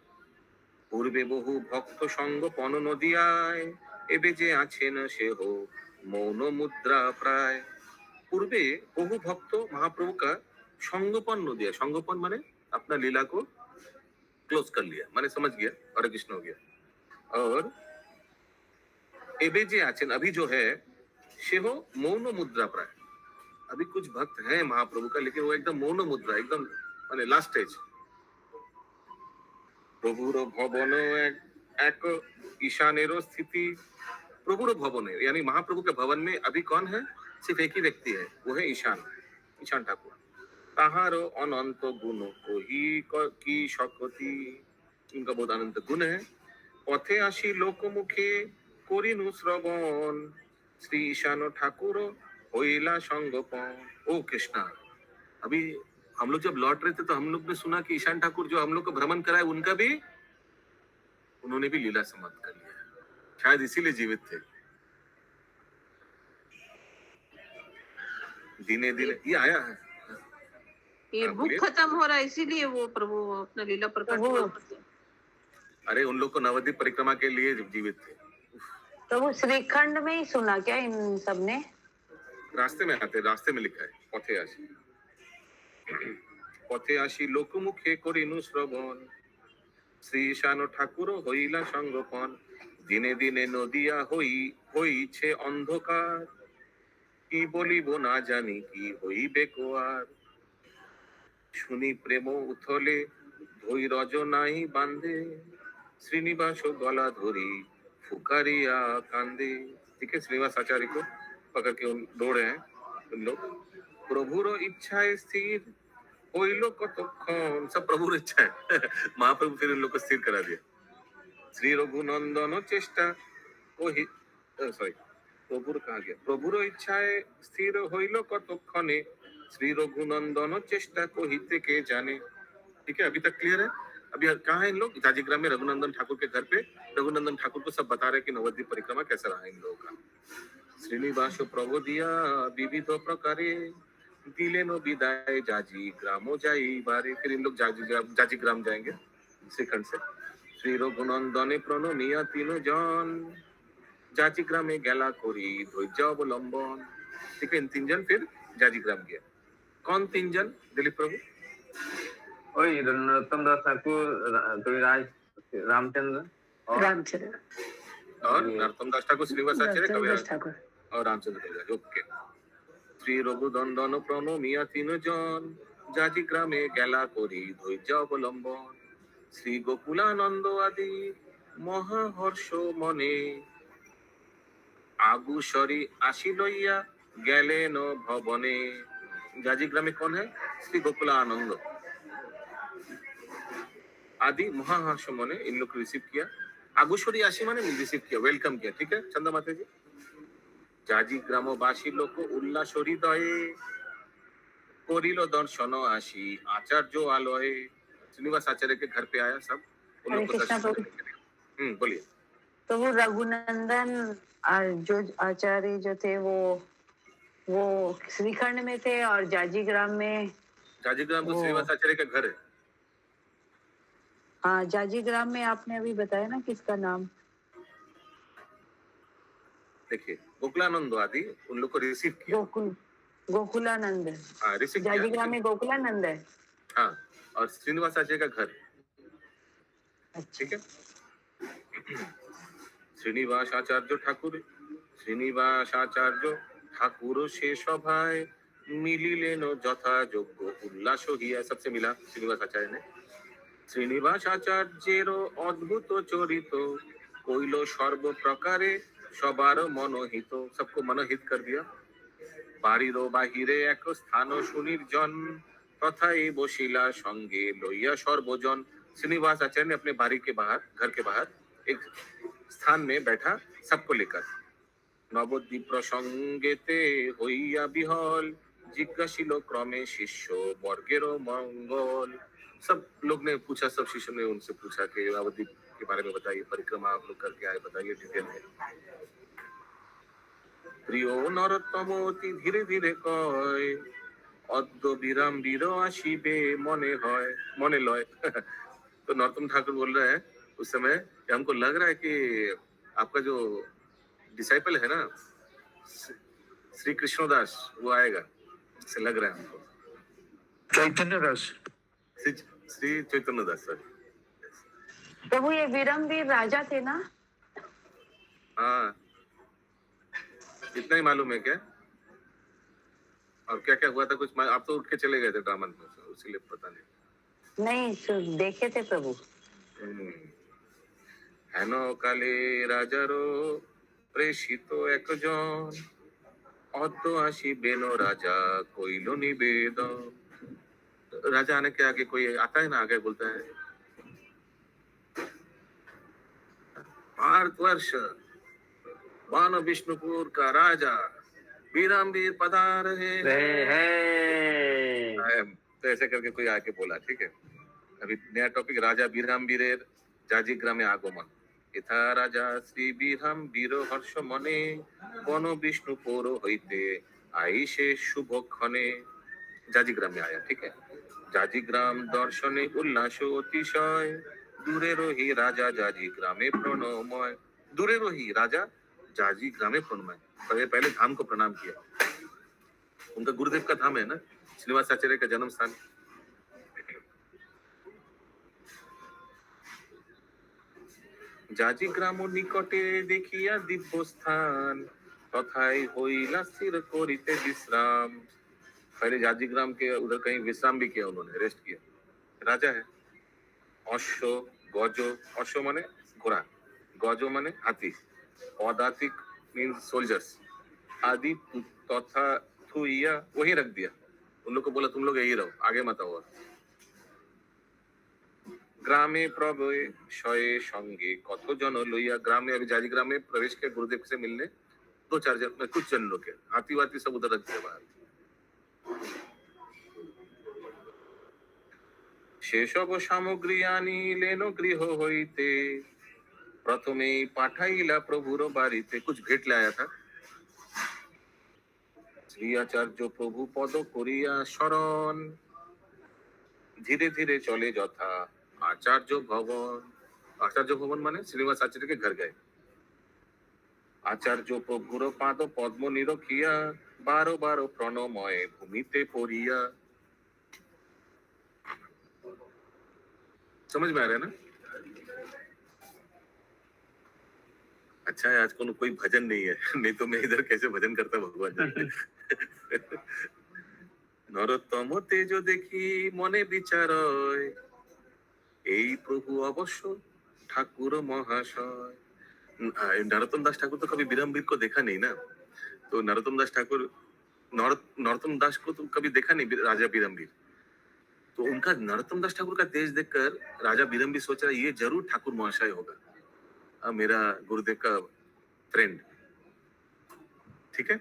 पूर्वे बहु भक्त संग पन नदियाय, एबे जे आछेन से हो मौन मुद्रा प्राय। पूर्वे बहु भक्त महाप्रभु का संगोपन नदिया, संगोपन माने अपना लीला को क्लोज कर लिया, माने समझ गया, हरे कृष्ण हो गया। और एबे जे आचेन, अभी जो है से हो मौन मुद्रा प्राय। अभी कुछ भक्त हैं महाप्रभु का, लेकिन वो एकदम मौन मुद्रा, एकदम माने लास्ट स्टेज। प्रभुर भवन एक ईशानेरो स्थिति। प्रभुर भवन यानी महाप्रभु के भवन में अभी कौन है? सिर्फ एक ही व्यक्ति है, वो है ईशान, ईशान ठाकुर। ताहारो अनंत गुण कोही की शक्ति, उनका बहुत अनंत गुण है। पथे आशी लोक मुखे कोरिनु श्रवण, श्री ईशान ठाकुर होइला संगोपन। ओ कृष्णा, अभी हम लोग जब लौट रहे थे तो हम लोग ने सुना कि ईशान ठाकुर जो हम लोग को भ्रमण कराए, उनका भी उन्होंने भी लीला समाप्त कर लिया, शायद इसीलिए जीवित थे। दिने दिने ये आया है, ये हाँ, बुक बोलिए। खत्म हो रहा है इसीलिए वो प्रभु अपना लीला प्रकट प्रभु। हुआ। अरे उन लोग को नवद्वीप परिक्रमा के लिए जीवित थे। तो वो श्रीखंड में ही सुना क्या इन सब ने? रास्ते में आते, रास्ते में लिखा है पथे आशी। पथे आशी लोक मुखे करिनु श्रवण, श्री ईशान ठाकुर होइला संगोपन। दिने दिने नदिया হইছে অন্ধকার, কি বলিব না জানি কি হইবে কোয়ার। শুনি প্রেম উথলে ধৈর্য নাই বান্ধে, श्रीनिवास गला धोरी फुकारिया कांदे। ठीक है, श्रीनिवास आचार्य को पकड़ के उन दौड़ रहे हैं उन लोग। प्रभुर इच्छा स्थिर होइलो कतक्षण, सब प्रभुर इच्छा है। महाप्रभु फिर उन लोग को स्थिर करा दिया। श्री रघुनंदन चेष्टा कोहि, सॉरी प्रभुर कहा गया, प्रभुर इच्छा स्थिर होइलो कतक्षणे, श्री रघुनंदन चेष्टा कोहिते के जाने। ठीक है, अभी तक क्लियर है। अभी कहाँ है इन लोग? जाजीग्राम में रघुनंदन ठाकुर के घर पे रघुनंदन ठाकुर को सब बता रहे कि नवद्वीप परिक्रमा कैसा रहा इन लोगों का। श्रीनिवास प्रभु दिया विविध प्रकारे दिले नो विदाय जाजी ग्रामो जाई बारे। फिर इन लोग जाजीग्राम जाएंगे श्रीखंड से। श्री रघुनंदने प्रणमिया तीनों जन जाजीग्रामे गेला कोरी धैर्य अवलंबन। ठीक है, इन 3 जन फिर जाजीग्राम गया। कौन 3 जन दिलीप प्रभु? वही नरोत्तम दास ठाकुर, कविराज रामचंद्र और रामचंद्र और नरोत्तम दास ठाकुर, श्रीनिवास आचार्य, नरोत्तम कविराज दास ठाकुर। और रामचंद्र कविराज। ओके। श्री रघुनंदन प्रणमिया 3 জন जाजीग्रामे गेला कोरी धैर्य अवलंबन। श्री गोकुलानंद आदि মহাহর্ষ মনে আগুসরি আসি লইয়া গেলেন ভবনে। जाजीग्राम में कौन है? श्री गोकुलानंद आदि महाहर्ष मने इन लोग को रिसीव किया। आगुसरी आशी माने रिसीव किया, वेलकम किया। ठीक है चंदा माता जी। जाजीग्रामबासी लोक उल्लास हृदये करिल दर्शन आशी आचार्य आलये। श्रीनिवास आचार्य के घर पे आया सब उन लोग को हरे कृष्णा दर्शन प्रभु। करने के लिए। बोलिए। तो वो रघुनंदन जो आचार्य जो थे वो श्रीखंड में थे और जाजीग्राम में। जाजीग्राम तो श्रीनिवास आचार्य का घर है। हाँ, जाजीग्राम में आपने अभी बताया ना किसका नाम? देखिए गोकुलानंद आदि उन लोग को रिसीव किया। गोकुलानंद। हाँ रिसीव किया। जाजीग्राम में गोकुलानंद है। हाँ, और श्रीनिवास आचार्य का घर। ठीक है। শ্রীনিবাস আচার্য ঠাকুর শ্রীনিবাস আচার্য ঠাকুর সে সভায় মিলিলেন যথাযোগ্য উল্লাস হিয়া। सबसे मिला श्रीनिवास आचार्य ने। শ্রীনিবাস আচার্যের অদ্ভুত চরিত কইল সর্ব প্রকারে সবার মনোহিত। सबको मनोहित कर दिया। বাড়ির বাহিরে এক স্থান সুনির্জন তথায় বসিলা সঙ্গে লইয়া সর্বজন। श्रीनिवास आचार्य ने अपने बाड़ी के बाहर, घर के बाहर एक स्थान में बैठा सबको लेकर। नवद्वीप प्रसंगेते হইয়া বিহল जिज्ञासिल क्रमे शिष्य वर्गेर मंगल। सब लोग ने पूछा, सब शिष्यों ने उनसे पूछा कि नवद्वीप के बारे में बताइए, परिक्रमा आप लोग करके आए, बताइए डिटेल में। प्रिय नरोत्तम অতি धीरे धीरे কয় অদ্য বিরামবীর আসিবে মনে হয় মনে লয়। तो नरोत्तम ठाकुर बोल रहे हैं उस समय कि हमको लग रहा है कि आपका जो डिसाइपल है ना श्री कृष्णदास वो आएगा, ऐसे लग रहा है हमको। चैतन्य दास, श्री चैतन्य दास सर। प्रभु ये विरमवीर राजा थे ना? हाँ, इतना ही मालूम है क्या? और क्या क्या हुआ था कुछ आप तो उठ के चले गए थे ड्रामा में, इसीलिए पता नहीं। नहीं, देखे थे प्रभु। হেন কালে রাজারও প্রেষিত একজন অদ্য আসিবেন রাজা কইল নিবেদন। राजा आने के आगे कोई आता है ना, आगे बोलता है भारतवर्ष वन विष्णुपुर का राजा विरामवीर पधार है। तो ऐसे करके कोई आके बोला। ठीक है, अभी नया टॉपिक राजा বিরামবীরের जाजीग्रामे আগমন। यथा राजा श्री বিরামবীর হর্ষ মনে বন বিষ্ণুপুর হইতে আইসে শুভক্ষণে। जाजीग्राम में आया। ठीक है, जाजीग्राम दर्शने उल्लास अतिशय दूरे रही राजा जाजीग्रामे प्रणमय। दूरे रही राजा जाजीग्रामे प्रणमय। पहले धाम को प्रणाम किया। उनका गुरुदेव का धाम है ना, श्रीनिवास आचार्य का जन्म स्थान। जाजीग्राम निकटे देखिया दिव्य स्थान तथाई होइला स्थिर करिते विश्राम। पहले जाजीग्राम के उधर कहीं विश्राम भी किया उन्होंने, रेस्ट किया। राजा है। अश्व गज, अश्व माने घोड़ा, गज माने हाथी, पदातिक मीन्स सोल्जर्स, आदि तथा थुइया वही रख दिया। उन लोग को बोला तुम लोग यही रहो, आगे मत आओ। ग्रामे प्रवेशये संगे कत जन लइया। ग्राम में अभी जाजीग्राम में प्रवेश किया गुरुदेव से मिलने 2-4 जन, कुछ जन लोग के हाथी वाथी सब उधर रख दिया बाहर। সেসব সামগ্রী আনিলেন গৃহ হইতে, প্রথমেই পাঠাইলা প্রভুর বাড়িতে। कुछ भेंट लाया था। শ্রী আচার্য প্রভু পদ করিয়া শরণ, ধীরে ধীরে চলে যথা आचार्य भवन। आचार्य भवन माने श्रीनिवास आचार्य के घर गए। आचार्य प्रभुर पाद पद्म निरखिया, बारो बारो प्रणमय भूमिते पड़िया। समझ में आ रहा है ना? अच्छा है आज कोई भजन नहीं है, नहीं तो मैं इधर कैसे भजन करता भगवान जानते। নরোত্তম তেজ দেখি মনে বিচারয়, এই প্রভু অবশ্য ठाकुर महाशय। नरोत्तम दास ठाकुर तो कभी विरमवीर को देखा नहीं ना, तो नरोत्तम दास ठाकुर नरोत्तम दास को तो कभी देखा नहीं राजा विरमवीर, तो उनका नरोत्तम दास ठाकुर का तेज देखकर राजा विरमवीर सोच रहा ये जरूर ठाकुर महाशय होगा, मेरा गुरुदेव का फ्रेंड। ठीक है,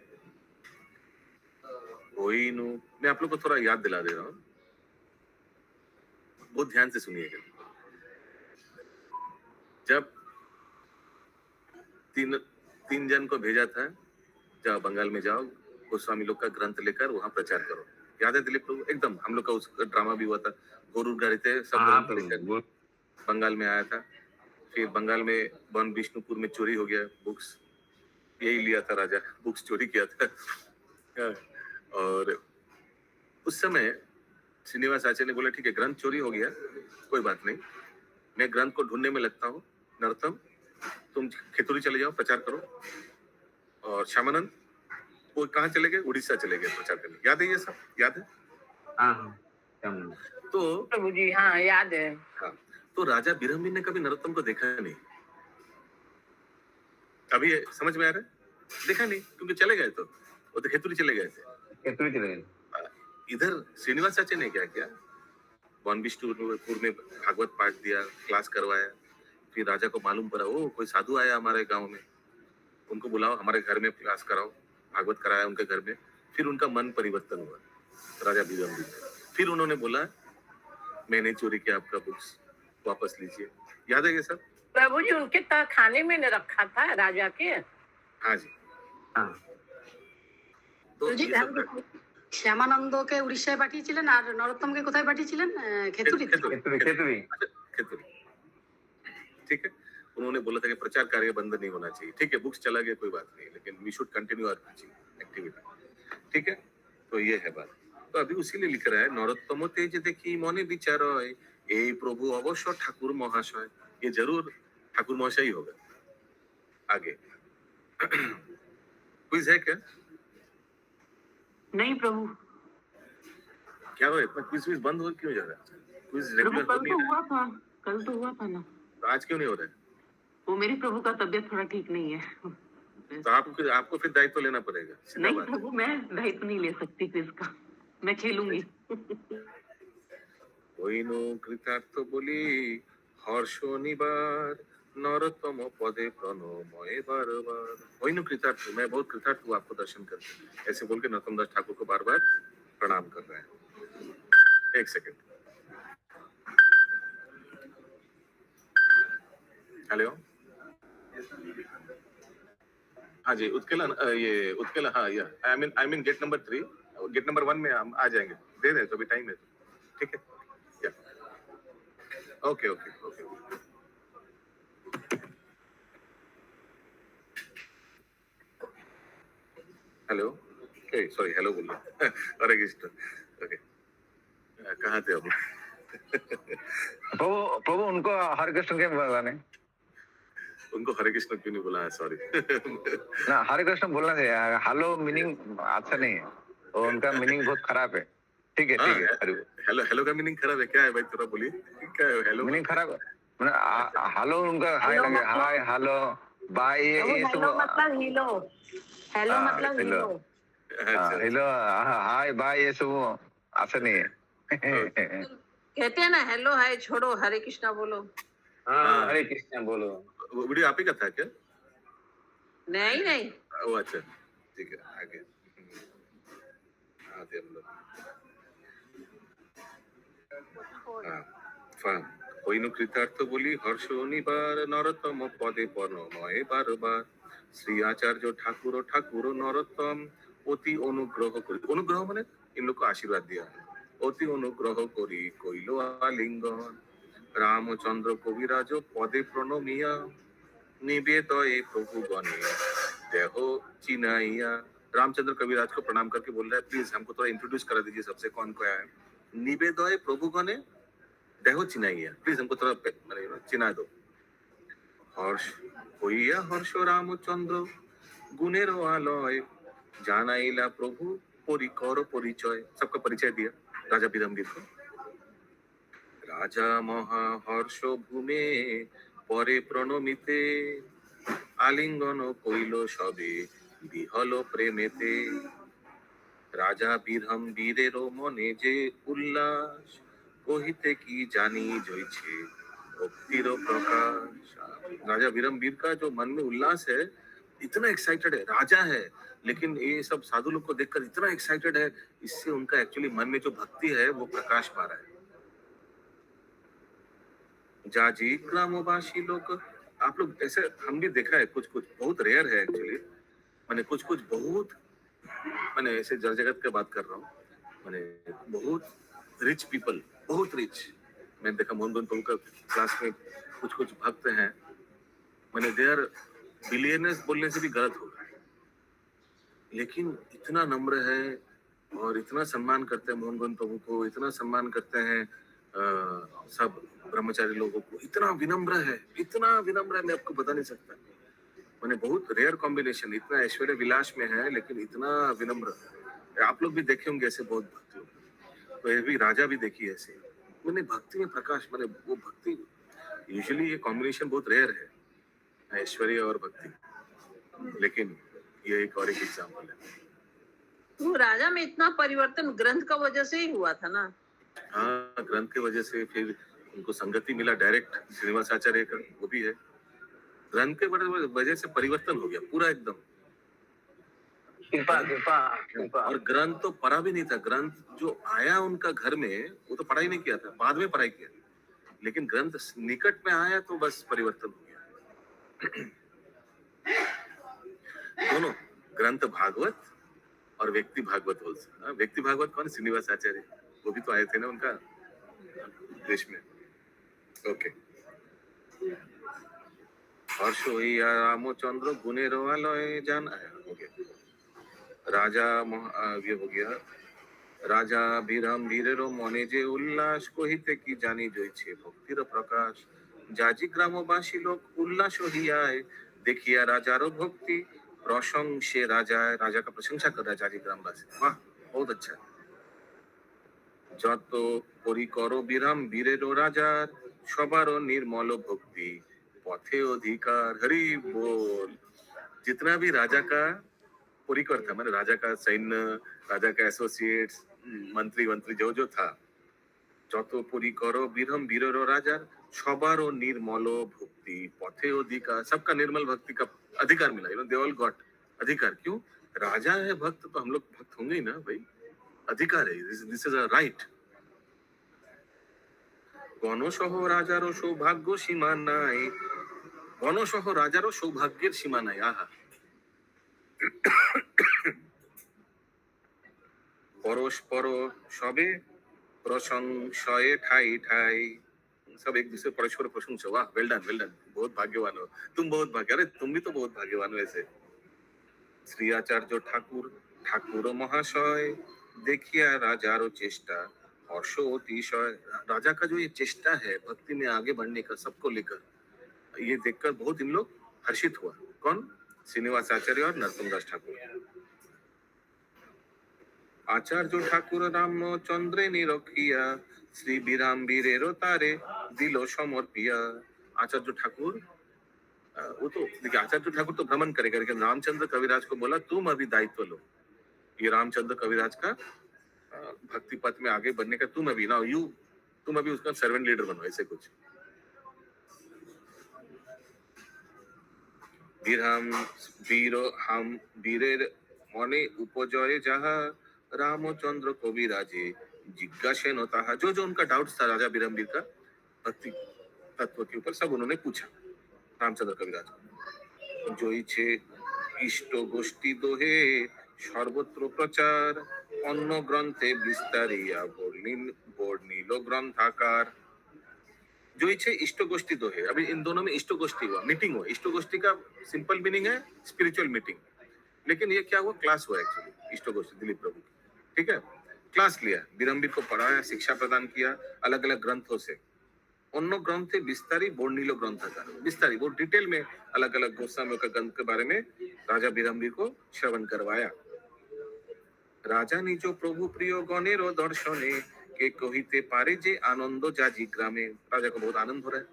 वही नु मैं आप लोग को थोड़ा याद दिला दे रहा हूँ, बहुत ध्यान से सुनिएगा। जब तीन जन को भेजा था, जाओ बंगाल में जाओ, गोस्वामी लोग का ग्रंथ लेकर वहां प्रचार करो। याद है दिलीप प्रभु? एकदम हम लोग का उस ड्रामा भी हुआ था, गोरू गाड़ी थे सब ग्रंथ लेकर बंगाल में आया था। फिर बंगाल में वन विष्णुपुर में चोरी हो गया बुक्स, यही लिया था राजा, बुक्स चोरी किया था। और उस समय श्रीनिवास आचार्य ने बोला ठीक है ग्रंथ चोरी हो गया, कोई बात नहीं, मैं ग्रंथ को ढूंढने में लगता हूँ। नरोत्तम तुम खेतुरी चले जाओ प्रचार करो, और श्यामानंद वो कहाँ चले गए? उड़ीसा चले गए प्रचार करने। याद है ये सब? याद है? तो प्रभु जी हाँ याद है। हाँ, तो राजा बिरहमीर ने कभी नरोत्तम को देखा नहीं। अभी समझ में आ रहा है? देखा नहीं क्योंकि चले गए, तो वो तो खेतुरी चले गए थे। खेतुरी चले गए। इधर श्रीनिवास चाचा ने क्या किया, वन विष्णुपुर में भागवत पाठ दिया, क्लास करवाया। फिर राजा को मालूम पड़ा ओ कोई साधु आया हमारे गांव में, उनको बुलाओ हमारे घर में क्लास कराओ, भागवत कराया उनके घर में। फिर उनका मन परिवर्तन हुआ राजा बिरमवीर। फिर उन्होंने बोला मैंने चोरी किया आपका बुक्स, वापस लीजिए। याद है ये सब? प्रभु जी उनके खाने में न रखा था राजा के। हाँ जी, हाँ। तो जी ये सब শ্যামানন্দকে উড়িষ্যায় পাঠিয়েছিলেন আর নরোত্তমকে কোথায় পাঠিয়েছিলেন? খেতুরিতে। खेतुरी। खेतुरी। ठीक है, उन्होंने बोला था कि प्रचार कार्य बंद नहीं होना चाहिए। ठीक है, बुक्स चला गया कोई बात नहीं, लेकिन we should continue our teaching activity. ठीक है, तो ये है बात। तो अभी उसी लिए लिख रहा है नरोत्तम तेज देखी मने विचारय, ए प्रभु अवश्य ठाकुर महाशय। ये जरूर ठाकुर महाशय ही होगा। आगे क्विज है क्या? नहीं प्रभु, क्या हुआ इतना क्विज बंद हो क्यों जा रहा है? क्विज प्रभु रेगुलर कल हो नहीं तो रहा हुआ था, कल तो हुआ था ना। है, तो आज क्यों नहीं हो रहा है? वो मेरे प्रभु का तबीयत थोड़ा ठीक नहीं है। तो आपको फिर दायित्व लेना पड़ेगा, सीधा नहीं बात है। प्रभु, मैं दायित्व नहीं ले सकती क्विज का, मैं खेलूंगी। হইনু কৃতার্থ বলি হর্ষ নিবার, नरोत्तम पदे प्रणमय बार बार। हईनु कृतार्थ, मैं बहुत कृतार्थ हूँ आपको दर्शन करके, ऐसे बोल के नरोत्तम दास ठाकुर को बार बार प्रणाम कर रहे हैं। एक सेकंड, हेलो, हाँ जी उत्केला, ये उत्केला, हाँ या I mean gate number 3, gate number 1 में हम आ जाएंगे, दे रहे तो अभी टाइम है, ठीक है, या okay okay okay. Hello, sorry hello बोल रहा, हरे कृष्ण। ओके, कहाँ थे अब? प्रभु उनको हरे कृष्ण के बुलाने, उनको हरे कृष्ण क्यों नहीं बोला? सॉरी ना हरे कृष्ण बोलना चाहिए, हेलो मीनिंग अच्छा नहीं है, और उनका मीनिंग बहुत खराब है। ठीक है ठीक है, हेलो हेलो का मीनिंग खराब है? क्या है भाई थोड़ा बोलिए, क्या है हेलो मीनिंग खराब? हेलो उनका हाय लगे, हाय हेलो बाय, ये सब मतलब हीलो, हेलो हाँ, मतलब हेलो। हीलो। अच्छा, हेलो हाय बाय, ये सब अच्छा नहीं है। कहते हैं ना हेलो हाय छोड़ो हरे कृष्णा बोलो। हाँ हरे कृष्ण बोलो। वो वीडियो आप ही का था क्या? नहीं नहीं, ओ अच्छा, ठीक है, आगे हाँ थे हम लोग। हाँ ফান হইনু কৃতার্থ বলি হর্ষ নিবার নরতম পদে পরময় বারবার শ্রী আচার্য ঠাকুর ঠাকুর নরোত্তম অতি অনুগ্রহ করি, অনুগ্রহ মানে इन लोग को आशीर्वाद दिया, অতি অনুগ্রহ করি কইল আলিঙ্গন রামচন্দ্র কবিরাজ পদে প্রণমিয়া निवेदये प्रभु गणे देह चिनाइया। रामचंद्र कविराज को प्रणाम करके बोल रहा है प्लीज हमको थोड़ा इंट्रोड्यूस करा दीजिए सबसे कौन क्या है। निवेदये प्रभु गणे देह चिनाइया, प्लीज हमको थोड़ा चिना दो। हर्ष হইয়া হর্ষ রামচন্দ্র गुणेर आलय জানাইলা प्रभु परिकर परिचय, सबका परिचय दिया राजा बिरंबीर को। राजा महाहर्ष भूमे পরে প্রণমিতে আলিঙ্গন কইল সবে বিহল প্রেমেতে। রাজা বীরের মনে যে উল্লাস কহিতে কি জানি জইছে भक्तिर प्रकाश। राजा विरमवीर का जो मन में उल्लास है, इतना एक्साइटेड है, राजा है लेकिन ये सब साधु लोग को देखकर इतना एक्साइटेड है, इससे उनका एक्चुअली मन में जो भक्ति है वो प्रकाश पा रहा है। जाजी ग्रामवासी लोग, आप लोग ऐसे हम भी देखा है, कुछ कुछ बहुत रेयर है एक्चुअली, मैंने कुछ कुछ बहुत मैंने ऐसे जड़ जगत की बात कर रहा हूँ, मैंने बहुत रिच पीपल, बहुत रिच मैंने देखा। मोहन प्रभु का क्लास में कुछ कुछ भक्त हैं, मैंने दे आर बिलियनर्स बोलने से भी गलत होगा, लेकिन इतना नम्र है और इतना सम्मान करते हैं मोहन प्रभु को, इतना सम्मान करते हैं सब ब्रह्मचारी लोगों को, इतना विनम्र है मैं आपको बता नहीं सकता। मैंने बहुत रेयर कॉम्बिनेशन, इतना ऐश्वर्य विलास में है लेकिन इतना विनम्र। आप लोग भी देखे होंगे ऐसे बहुत भक्ति, तो ये भी राजा भी देखी ऐसे, मैंने भक्ति में प्रकाश, मैंने वो भक्ति यूजुअली ये कॉम्बिनेशन बहुत रेयर है, ऐश्वर्य और भक्ति, लेकिन ये एक और एक एग्जाम्पल है। तो राजा में इतना परिवर्तन ग्रंथ का वजह से ही हुआ था ना? हाँ, ग्रंथ के वजह से फिर उनको संगति मिला डायरेक्ट श्रीनिवास आचार्य का, वो भी है। ग्रंथ के वजह से परिवर्तन हो गया पूरा एकदम। कृपा कृपा कृपा। और ग्रंथ तो पढ़ा भी नहीं था, ग्रंथ जो आया उनका घर में वो तो पढ़ाई नहीं किया था, बाद में पढ़ाई किया, लेकिन ग्रंथ निकट में आया तो बस परिवर्तन हो गया। दोनों ग्रंथ भागवत और व्यक्ति भागवत बोलते हैं। व्यक्ति भागवत कौन? श्रीनिवास आचार्य, वो भी तो आए थे ना उनका देश में। ओके। हर्ष হইয়া रामचंद्र गुणेर आलय जान आया, हो गया। राजा ये हो गया। राजा বীরের মনে যে উল্লাস কহিতে কি জানি জইছে ভক্তির প্রকাশ। जाजी ग्रामवासी लोग उल्लास হইয়ায় देखिया राजारो भक्ति प्रशंसे राजा का प्रशंसा कर रहा है जाजी ग्रामवासी। वाह, बहुत अच्छा। যত পরিকর বীরের রাজার সবারও निर्मल भक्ति पथे अधिकार। हरि बोल। जितना भी राजा का परिकर था, मैंने राजा का सैन्य, राजा का एसोसिएट्स, मंत्री जो जो था, যত পরিকর বীরের রাজার সবারও निर्मल भक्ति पथे अधिकार। सबका निर्मल भक्ति का अधिकार मिला, दे ऑल गॉट अधिकार। क्यों? राजा है भक्त, तो हम लोग भक्त होंगे ही ना भाई, अधिकार है, दिस इज अ राइट। গণসহ রাজারও সৌভাগ্য সীমা নাই, গণসহ রাজারও সৌভাগ্যের সীমা নাই। আহা, পরস্পর সবে प्रशंसय ठाई ठाई। सब एक दूसरे परस्पर प्रशंसा। वाह, वेल डन, बहुत भाग्यवान हो तुम, बहुत भाग्य। अरे तुम भी तो बहुत भाग्यवान हो ऐसे। श्री आचार्य ठाकुर महाशय देखिया राजारो चेष्टा हर्ष अतिशय। राजा का जो ये चेष्टा है भक्ति में आगे बढ़ने का, सबको लेकर, ये देखकर बहुत इन लोग हर्षित हुआ। कौन? श्रीनिवास आचार्य और नरोत्तमदास ठाकुर। आचार्य ठाकुर रामचंद्रे निरखिया श्री বিরামবীরের तारे दिलो समर्पिया। आचार्य ठाकुर वो तो देखिए, आचार्य ठाकुर तो भ्रमण करेगा, लेकिन रामचंद्र कविराज को बोला तुम अभी दायित्व लो। ये रामचंद्र कविराज का भक्ति पथ में आगे बढ़ने का तुम अभी तुम अभी उसका सर्वेंट लीडर बनो, ऐसे कुछ। বীরের মনে উপজয়ে যাহা रामचंद्र कविराजे जिज्ञासेन ताहा। जो जो उनका डाउट्स था राजा बिरमबीर का, भक्ति तत्व के ऊपर सब उन्होंने पूछा रामचंद्र कविराज को। जो इच्छे इष्ट गोष्ठी दोहे सर्वत्र प्रचार अन्य ग्रंथे विस्तारिया बर्णिल ग्रंथाकार। जो इच्छे इष्ट गोष्ठी दोहे, अभी इन दोनों में इष्ट गोष्ठी हुआ, मीटिंग हुआ। इष्ट गोष्ठी का सिंपल मीनिंग है स्पिरिचुअल मीटिंग, लेकिन ये क्या हुआ, क्लास हुआ एक्चुअली इष्ट गोष्ठी दिलीप प्रभु की, ठीक है। क्लास लिया, विरम्बिर को पढ़ाया, शिक्षा प्रदान किया अलग अलग ग्रंथों से। अन्य ग्रंथे विस्तारी बर्णिल ग्रंथाकार, विस्तारी वो डिटेल में अलग अलग गोस्वामियों का ग्रंथ के बारे में राजा विरम्बिर को श्रवण करवाया। राजा निज प्रभु प्रिय गणेर दर्शने के कहिते पारे जे आनंद जाजी ग्रामे। राजा को बहुत आनंद हो रहा है।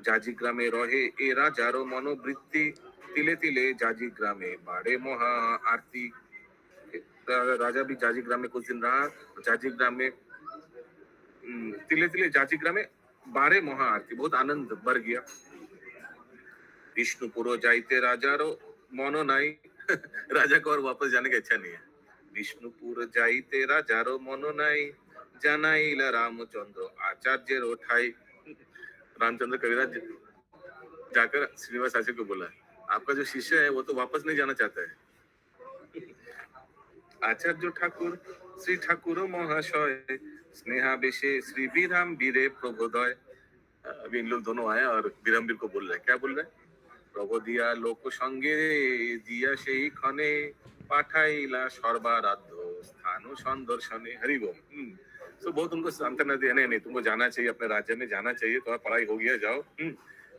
जाजी ग्रामे रहे ए राजारो मनोवृत्ति तिले तिले जाजी ग्रामे बाड़े महा आरती। राजा भी जाजी ग्राम में कुछ दिन रहा। जाजी ग्राम में तिले तिले जाजी ग्राम में बारे महा आरती, बहुत आनंद बढ़ गया। विष्णुपुर जाइते राजारो मनो नाई राजा को और वापस जाने की इच्छा नहीं है। विष्णुपुर जाइते राजारो मनो नाई जानाइला रामचंद्र आचार्य रोठाई। रामचंद्र कविराज जाकर श्रीनिवास आचार्य को बोला, आपका जो शिष्य है वो तो वापस नहीं जाना चाहता है। आचार्य ठाकुर श्री ठाकुर महाशय स्नेहावेशे श्री विराम बीरे प्रबोधय। अभी इन लोग दोनों आए और विरम्बिर को बोल रहे हैं, क्या बोल रहे हैं, प्रभु दिया लोक संगे दिया সেই ক্ষণে পাঠাইলা সর্বারাধ্য स्थानु संदर्शने हरि बोल। तो बहुत उनको सांत्वना दिया, नहीं तुमको जाना चाहिए, अपने राज्य में जाना चाहिए, तुम्हारा पढ़ाई हो गया, जाओ।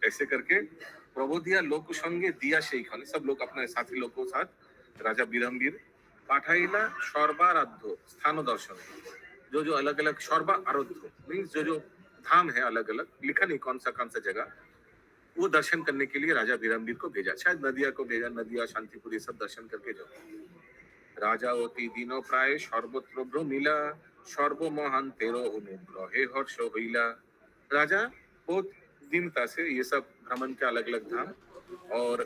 ऐसे करके प्रभु दिया लोक संगे दिया সেই ক্ষণে, सब लोग अपने साथी लोग को साथ राजा विरम्बिर पाठाइला सर्वाराध्य स्थान दर्शन, जो जो अलग अलग सर्वा आराध्य मीन्स जो जो धाम है अलग अलग, लिखा नहीं कौन सा जगह, वो दर्शन करने के लिए राजा विरम्बिर को भेजा। शायद नदिया को भेजा, नदिया शांतिपुर ये सब दर्शन करके जाओ। राजा अति दिनो प्राय सर्वत्र भ्रमिला सर्व महान तेरो अनुग्रहे हर्ष हईला। राजा बहुत दीनता से ये सब भ्रमण के अलग अलग धाम और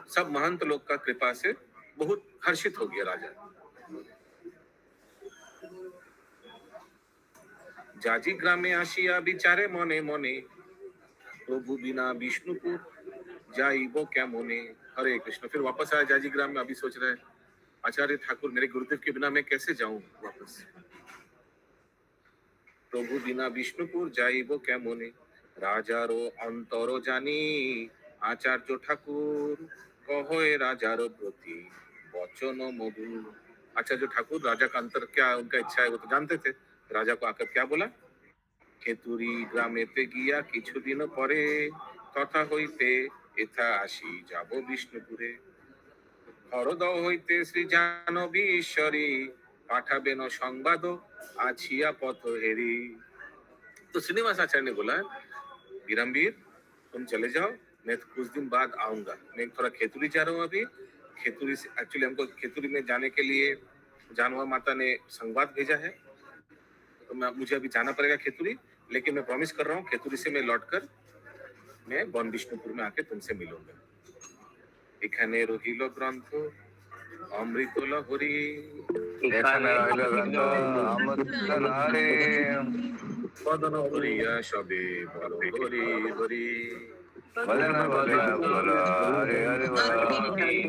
सब महंत लोग का कृपा से बहुत हर्षित हो गया राजा। जाजी ग्रामे आशिया विचारे मने मने प्रभु बिना विष्णुपुर जाइबो क्या मोने। हरे कृष्ण। फिर वापस आया जाजी ग्राम में। अभी सोच रहे हैं आचार्य ठाकुर मेरे गुरुदेव के बिना मैं कैसे जाऊं वापस। प्रभु बिना विष्णुपुर जाइबो क्या मोने राजारो अंतरो जानी आचार्य ठाकुर कहोए राजारो प्रति वचन मधुर। आचार्य ठाकुर राजा का अंतर क्या उनका इच्छा है वो तो जानते थे। राजा को आकर क्या बोला, खेतुरी ग्रामेते गिया किछु दिन परे तथा হইতে এথা আসি যাব বিষ্ণুপুরে হরদহ হইতে শ্রী জাহ্নবী ঈশ্বরী পাঠাবেন সংবাদ आछिया पथ हेरी। तो श्रीनिवास आचार्य ने बोला विरम्बिर तुम चले जाओ, मैं कुछ दिन बाद आऊंगा। मैं थोड़ा खेतुरी जा रहा हूँ अभी। खेतुरी से एक्चुअली हमको खेतुरी में जाने के लिए जानवा माता ने संवाद भेजा है, तो मुझे अभी जाना पड़ेगा खेतुरी। लेकिन मैं प्रॉमिस कर रहा हूँ खेतुरी से मैं लौटकर मैं वन विष्णुपुर में आके तुमसे मिलूंगा। এখানে রহিল গ্রন্থ অমৃত লহরী এখানে রহিল গ্রন্থ অমৃত লহরী বদন করিয়া সবে বল হরি হরি ভজন বল বল হরি হরি বল হরি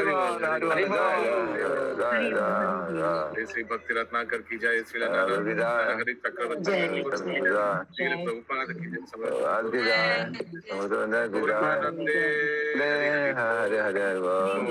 বল হরি বল। श्री भक्ति रत्नाकर की जय, श्री नारायण चक्रवर्ती श्री प्रभुपाद की जय, हरे हरे बोल।